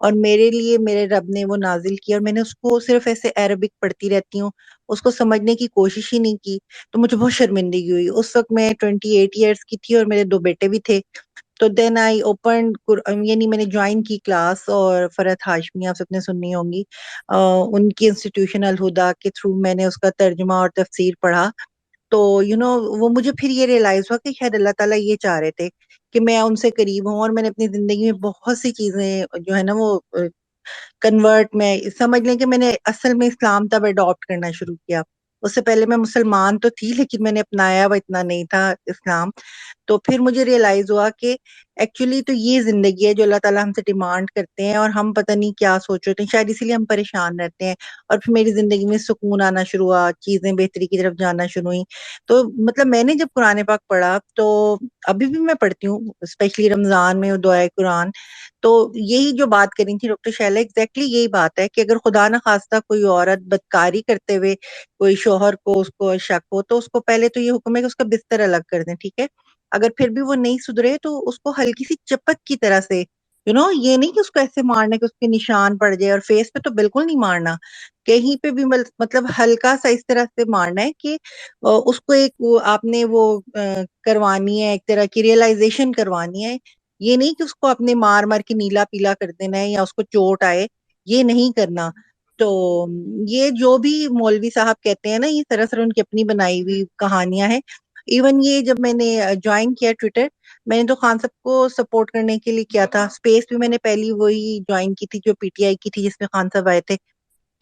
[SPEAKER 8] اور میرے لیے میرے رب نے وہ نازل کیا، اور میں نے اس کو صرف ایسے عربک پڑھتی رہتی ہوں، اس کو سمجھنے کی کوشش ہی نہیں کی، تو مجھے بہت شرمندگی ہوئی۔ اس وقت میں 28 ایئرس کی تھی اور میرے 2 بیٹے بھی تھے، تو دین آئی اوپن، یعنی میں نے جوائن کی کلاس، اور فرحت ہاشمی آپ سب نے سننی ہوں گی، ان کی انسٹیٹیوشن الہدا کے تھرو میں نے اس کا ترجمہ اور تفسیر پڑھا۔ تو وہ مجھے پھر یہ ریئلائز ہوا کہ شاید اللہ تعالیٰ یہ چاہ رہے تھے کہ میں ان سے قریب ہوں، اور میں نے اپنی زندگی میں بہت سی چیزیں جو ہے نا وہ کنورٹ، میں سمجھ لیں کہ میں نے اصل میں اسلام تب اڈاپٹ کرنا شروع کیا۔ اس سے پہلے میں مسلمان تو تھی، لیکن میں نے اپنایا وہ اتنا نہیں تھا اسلام۔ تو پھر مجھے ریئلائز ہوا کہ ایکچولی تو یہ زندگی ہے جو اللہ تعالیٰ ہم سے ڈیمانڈ کرتے ہیں، اور ہم پتہ نہیں کیا سوچ رہے ہیں، شاید اسی لیے ہم پریشان رہتے ہیں۔ اور پھر میری زندگی میں سکون آنا شروع ہوا، چیزیں بہتری کی طرف جانا شروع ہوئی۔ تو مطلب میں نے جب قرآن پاک پڑھا، تو ابھی بھی میں پڑھتی ہوں، اسپیشلی رمضان میں دعائے قرآن، تو یہی جو بات کری تھی ڈاکٹر شیلا، ایگزیکٹلی یہی بات ہے کہ اگر خدا نہ خواستہ کوئی عورت بدکاری کرتے ہوئے کوئی شوہر کو اس کو شک ہو، تو اس کو پہلے تو یہ حکم ہے کہ اس کا بستر الگ کر دیں، ٹھیک ہے؟ اگر پھر بھی وہ نہیں سدھرے تو اس کو ہلکی سی چپک کی طرح سے، یہ نہیں کہ اس کو ایسے مارنا کہ اس کے نشان پڑ جائے، اور فیس پہ تو بالکل نہیں مارنا، کہیں پہ بھی مطلب ہلکا سا اس طرح سے مارنا ہے کہ اس کو ایک آپ نے وہ کروانی ہے، ایک طرح کی ریئلائزیشن کروانی ہے۔ یہ نہیں کہ اس کو اپنے مار مار کے نیلا پیلا کر دینا ہے یا اس کو چوٹ آئے، یہ نہیں کرنا۔ تو یہ جو بھی مولوی صاحب کہتے ہیں نا، یہ سراسر ان کی اپنی بنائی ہوئی کہانیاں ہیں۔ ایون یہ جب میں نے جوائن کیا ٹویٹر، میں نے تو خان صاحب کو سپورٹ کرنے کے لیے کیا تھا، اسپیس بھی میں نے پہلی وہی جوائن کی تھی جو پی ٹی آئی کی تھی جس میں خان صاحب آئے تھے،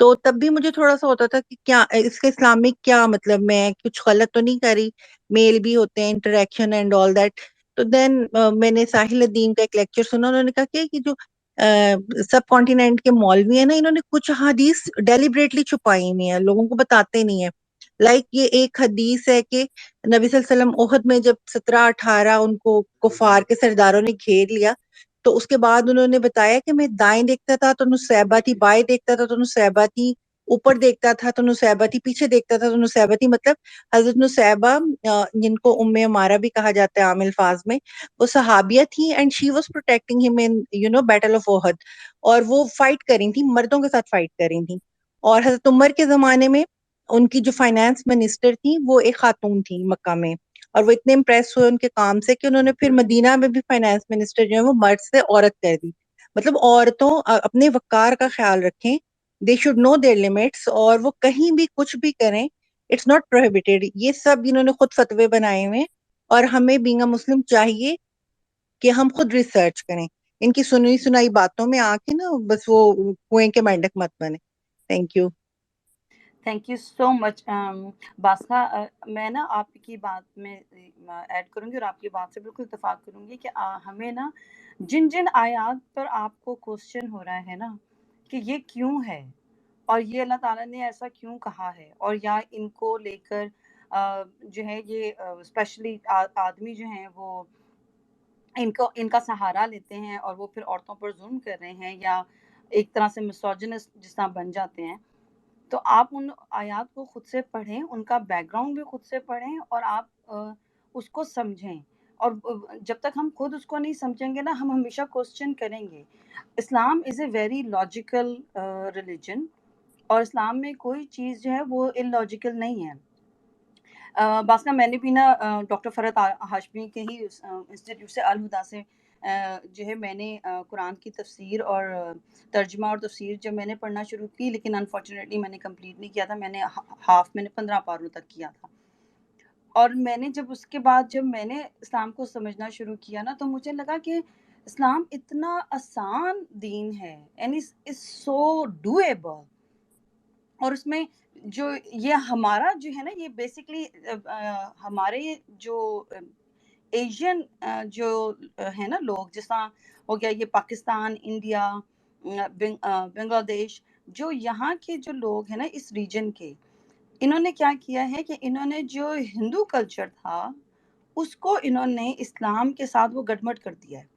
[SPEAKER 8] تو تب بھی مجھے تھوڑا سا ہوتا تھا کہ کیا اس کا اسلامک کیا مطلب، میں کچھ غلط تو نہیں کر رہی، میل بھی ہوتے ہیں، انٹریکشن اینڈ آل دیٹ۔ تو دین میں نے ساحل الدین کا ایک لیکچر سنا، انہوں نے کہا کہ جو سب کانٹیننٹ کے مولوی ہیں نا، انہوں نے کچھ حدیث ڈیلیبریٹلی چھپائی ہوئی ہیں، لوگوں کو بتاتے نہیں ہیں۔ لائک یہ ایک حدیث ہے کہ نبی صلی اللہ علیہ وسلم احد میں جب 17-18 ان کو کفار کے سرداروں نے گھیر لیا، تو اس کے بعد انہوں نے بتایا کہ میں دائیں دیکھتا تھا تو نصیبہ تھی، بائیں دیکھتا تھا تو نصیبہ تھی، اوپر دیکھتا تھا تو نصیبہ تھی، پیچھے دیکھتا تھا تو نصیبہ تھی۔ مطلب حضرت نصیبہ، جن کو ام عمارہ بھی کہا جاتا ہے عام الفاظ میں، وہ صحابیہ تھی، اینڈ شی واز پروٹیکٹنگ ہم ان بیٹل آف احد، اور وہ فائٹ کر رہی تھی، مردوں کے ساتھ فائٹ کر رہی تھی۔ اور حضرت عمر کے زمانے میں ان کی جو فائنانس منسٹر تھی وہ ایک خاتون تھی مکہ میں، اور وہ اتنے امپریس ہوئے ان کے کام سے کہ انہوں نے پھر مدینہ میں بھی فائنانس منسٹر جو ہے وہ مرد سے عورت کر دی۔ مطلب عورتوں اپنے وقار کا خیال رکھیں، they should know their limits, اور وہ کہیں بھی کچھ بھی کریں، اٹس ناٹ پروہیبٹیڈ۔ یہ سب انہوں نے خود فتوے بنائے ہوئے ہیں، اور ہمیں بینگ اے مسلم چاہیے کہ ہم خود ریسرچ کریں، ان کی سنی سنائی باتوں میں آ کے نا بس وہ کنویں کے مینڈک مت بنے۔ Thank you.
[SPEAKER 4] Thank you so much باسکا۔ میں نا آپ کی بات میں ایڈ کروں گی اور آپ کی بات سے بالکل اتفاق کروں گی کہ ہمیں نا جن جن آیات پر آپ کو کوشچن ہو رہا ہے نا کہ یہ کیوں ہے، اور یہ اللہ تعالیٰ نے ایسا کیوں کہا ہے، اور یا ان کو لے کر جو ہے یہ اسپیشلی آدمی جو ہیں وہ ان کا سہارا لیتے ہیں اور وہ پھر عورتوں پر ظلم کر رہے ہیں، یا ایک طرح سے مسوجنسٹ جس طرح بن جاتے ہیں، تو آپ ان آیات کو خود سے پڑھیں، ان کا بیک گراؤنڈ بھی خود سے پڑھیں، اور آپ اس کو سمجھیں۔ اور جب تک ہم خود اس کو نہیں سمجھیں گے نا، ہم ہمیشہ کوسچن کریں گے۔ اسلام از اے ویری لاجیکل ریلیجن، اور اسلام میں کوئی چیز جو ہے وہ ان لاجیکل نہیں ہے۔ باسکہ میں نے بھی نا ڈاکٹر فرحت ہاشمی کے ہی انسٹیٹیوٹ سے الہدا سے جو ہے میں نے قرآن کی تفسیر اور ترجمہ اور تفسیر جب میں نے پڑھنا شروع کی، لیکن انفارچونیٹلی میں نے کمپلیٹ نہیں کیا تھا، میں نے ہاف میں نے 15 پاروں تک کیا تھا۔ اور میں نے جب اس کے بعد جب میں نے اسلام کو سمجھنا شروع کیا نا، تو مجھے لگا کہ اسلام اتنا آسان دین ہے، اینڈ اٹس سو ڈویبل۔ اور اس میں جو یہ ہمارا جو ہے نا، یہ بیسکلی ہمارے جو ایشین جو ہے نا لوگ، جس طرح ہو گیا یہ پاکستان، انڈیا، بنگلہ دیش، جو یہاں کے جو لوگ ہیں نا اس ریجن کے، انہوں نے کیا کیا ہے کہ انہوں نے جو ہندو کلچر تھا اس کو انہوں نے اسلام کے ساتھ وہ گڈمٹ کر دیا ہے۔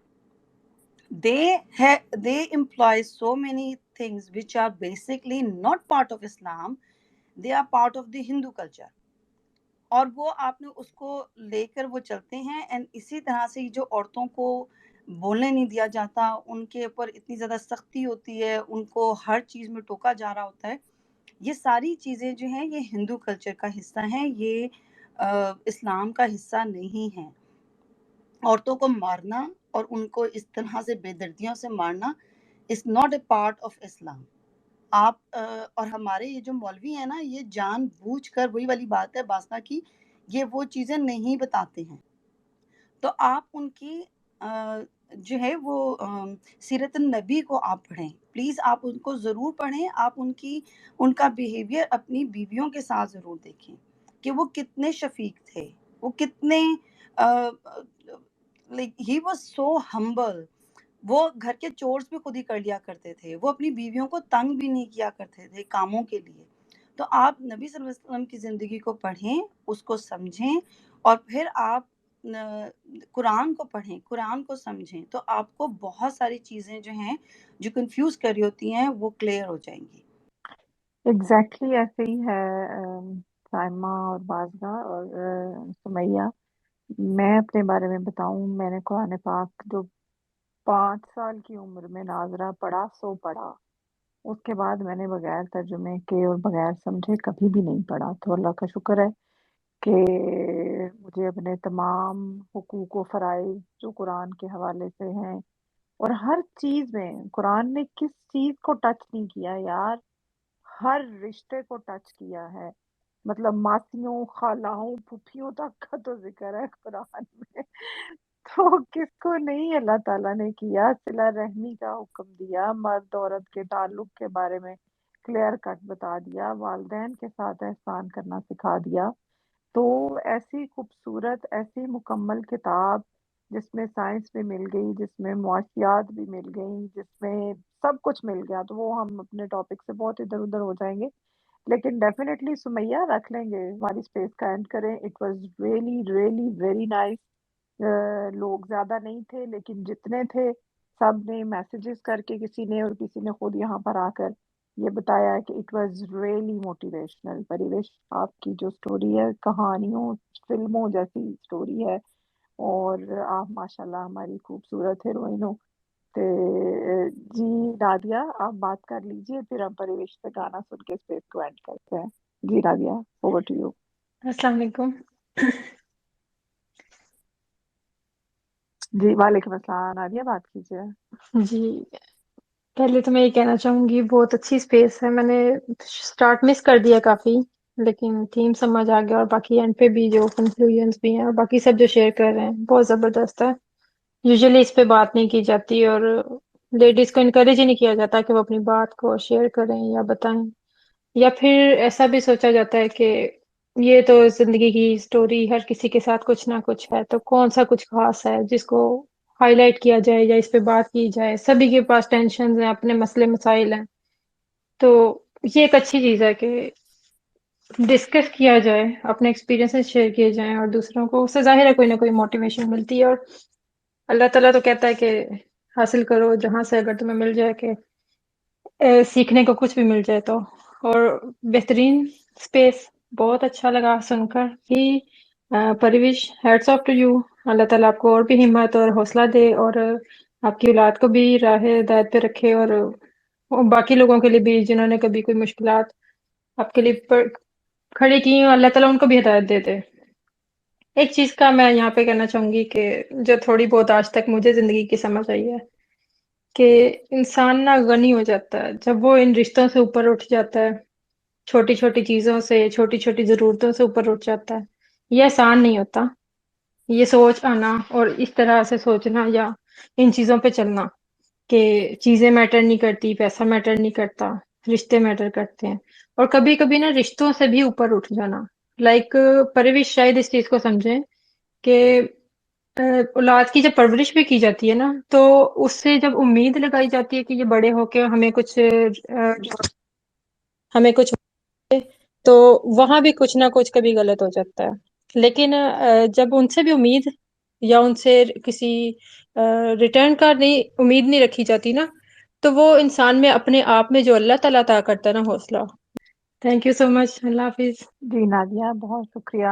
[SPEAKER 4] They employ so many things which are basically not part of Islam. They are part of the Hindu culture. اور وہ آپ نے اس کو لے کر وہ چلتے ہیں، اینڈ اسی طرح سے جو عورتوں کو بولنے نہیں دیا جاتا، ان کے اوپر اتنی زیادہ سختی ہوتی ہے، ان کو ہر چیز میں ٹوکا جا رہا ہوتا ہے. یہ ساری چیزیں جو ہیں یہ ہندو کلچر کا حصہ ہیں، یہ اسلام کا حصہ نہیں ہیں. عورتوں کو مارنا اور ان کو اس طرح سے بے دردیوں سے مارنا is not a part of Islam. آپ اور ہمارے یہ جو مولوی ہیں نا، یہ جان بوجھ کر، وہی والی بات ہے باسنا کی، یہ وہ چیزیں نہیں بتاتے ہیں. تو آپ ان کی جو ہے وہ سیرت النبی کو آپ پڑھیں، پلیز آپ ان کو ضرور پڑھیں. آپ ان کا بیہیویئر اپنی بیویوں کے ساتھ ضرور دیکھیں کہ وہ کتنے شفیق تھے، وہ کتنے ہی واز سو ہمبل. وہ گھر کے چورس بھی خود ہی کر لیا کرتے تھے، وہ اپنی بیویوں کو تنگ بھی نہیں کیا کرتے تھے کاموں کے لیے. تو آپ نبی صلی اللہ علیہ وسلم کی زندگی کو پڑھیں، اس کو سمجھیں، اور پھر آپ قرآن کو پڑھیں، قرآن کو سمجھیں، تو آپ کو بہت ساری چیزیں جو ہیں جو کنفیوز کر رہی ہوتی ہیں وہ کلیئر ہو جائیں گی.
[SPEAKER 6] ایگزیکٹلی ایسے ہی ہے سائمہ اور بازگہ اور سمیہ. میں اپنے بارے میں بتاؤں، میں نے قرآن پاک جو 5 سال کی عمر میں ناظرہ پڑھا سو پڑھا، اس کے بعد میں نے بغیر ترجمے کے اور بغیر سمجھے کبھی بھی نہیں پڑھا. تو اللہ کا شکر ہے کہ مجھے اپنے تمام حقوق و فرائض جو قرآن کے حوالے سے ہیں، اور ہر چیز میں قرآن نے کس چیز کو ٹچ نہیں کیا یار، ہر رشتے کو ٹچ کیا ہے. مطلب ماسیوں، خالاؤں، پھوپھیوں تک کا تو ذکر ہے قرآن میں. تو کس کو نہیں اللہ تعالیٰ نے کیا، صلہ رحمی کا حکم دیا، مرد عورت کے تعلق کے بارے میں کلیئر کٹ بتا دیا، والدین کے ساتھ احسان کرنا سکھا دیا. تو ایسی خوبصورت، ایسی مکمل کتاب جس میں سائنس بھی مل گئی، جس میں معاشیات بھی مل گئی، جس میں سب کچھ مل گیا. تو وہ ہم اپنے ٹاپک سے بہت ادھر ادھر ہو جائیں گے، لیکن ڈیفینیٹلی سمیہ رکھ لیں گے، ہماری اسپیس کا اینڈ کریں. It was really really very nice. لوگ زیادہ نہیں تھے لیکن جتنے تھے سب نے میسیجز کر کے، کسی نے اور کسی نے خود یہاں پر آ کر یہ بتایا کہ اٹ واز ریئلی موٹیویشنل. پریوش، آپ کی جو سٹوری ہے کہانیوں فلموں جیسی سٹوری ہے، اور آپ ماشاءاللہ ہماری خوبصورت ہیروئن ہو. جی نادیہ آپ بات کر لیجئے، پھر ہم پریوش سے گانا سن کے اسپیس کو اینڈ کرتے ہیں. جی نادیہ، اوور ٹو یو.
[SPEAKER 9] السلام علیکم.
[SPEAKER 6] جی وعلیکم السلام. نادیہ بات کیجیے.
[SPEAKER 9] جی پہلے تو میں یہ کہنا چاہوں گی بہت اچھی اسپیس ہے. میں نے سٹارٹ مس کر دیا کافی، لیکن تھیم سمجھ آ گیا، اور باقی اینڈ پہ بھی جو کنکلوژنس بھی ہیں اور باقی سب جو شیئر کر رہے ہیں بہت زبردست ہے. یوزلی اس پہ بات نہیں کی جاتی، اور لیڈیز کو انکریج ہی نہیں کیا جاتا کہ وہ اپنی بات کو شیئر کریں یا بتائیں، یا پھر ایسا بھی سوچا جاتا ہے کہ یہ تو زندگی کی سٹوری، ہر کسی کے ساتھ کچھ نہ کچھ ہے، تو کون سا کچھ خاص ہے جس کو ہائی لائٹ کیا جائے یا اس پہ بات کی جائے. سبھی کے پاس ٹینشنز ہیں، اپنے مسئلے مسائل ہیں. تو یہ ایک اچھی چیز ہے کہ ڈسکس کیا جائے، اپنے ایکسپیرینسز شیئر کیے جائیں، اور دوسروں کو اس سے ظاہر ہے کوئی نہ کوئی موٹیویشن ملتی ہے. اور اللہ تعالیٰ تو کہتا ہے کہ حاصل کرو جہاں سے اگر تمہیں مل جائے، کہ سیکھنے کو کچھ بھی مل جائے تو. اور بہترین اسپیس، بہت اچھا لگا سن کر ہی. پرویش، ہیٹس آف ٹو یو. اللہ تعالیٰ آپ کو اور بھی ہمت اور حوصلہ دے، اور آپ کی اولاد کو بھی راہ ہدایت پہ رکھے، اور باقی لوگوں کے لیے بھی جنہوں نے کبھی کوئی مشکلات آپ کے لیے کھڑی کی ہوں، اللہ تعالیٰ ان کو بھی ہدایت دے دے. ایک چیز کا میں یہاں پہ کہنا چاہوں گی کہ جو تھوڑی بہت آج تک مجھے زندگی کی سمجھ آئی ہے، کہ انسان نہ غنی ہو جاتا ہے جب وہ ان رشتوں سے اوپر اٹھ جاتا ہے، چھوٹی چھوٹی چیزوں سے، چھوٹی چھوٹی ضرورتوں سے اوپر اٹھ جاتا ہے. یہ آسان نہیں ہوتا، یہ سوچ آنا اور اس طرح سے سوچنا یا ان چیزوں پہ چلنا کہ چیزیں میٹر نہیں کرتی، پیسہ میٹر نہیں کرتا، رشتے میٹر کرتے ہیں. اور کبھی کبھی نا رشتوں سے بھی اوپر اٹھ جانا، لائک پرویش شاید اس چیز کو سمجھیں کہ اولاد کی جب پرورش بھی کی جاتی ہے نا، تو اس سے جب امید لگائی جاتی ہے کہ یہ بڑے ہو کے ہمیں کچھ تو وہاں بھی کچھ نہ کچھ کبھی غلط ہو جاتا ہے. لیکن جب ان سے بھی امید یا ان سے کسی ریٹرن کا امید نہیں رکھی جاتی نا، تو وہ انسان میں اپنے آپ میں جو اللہ تعالیٰ عطا کرتا ہے نا حوصلہ. تھینک یو سو مچ. اللہ حافظ.
[SPEAKER 6] جی نادیہ بہت شکریہ.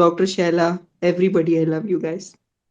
[SPEAKER 3] Dr. Shaila, everybody, I love you guys.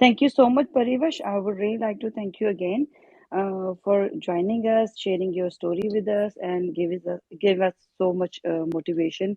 [SPEAKER 4] Thank you so much, Parivash. I would really like to thank you again for joining us, sharing your story with us, and give us so much motivation.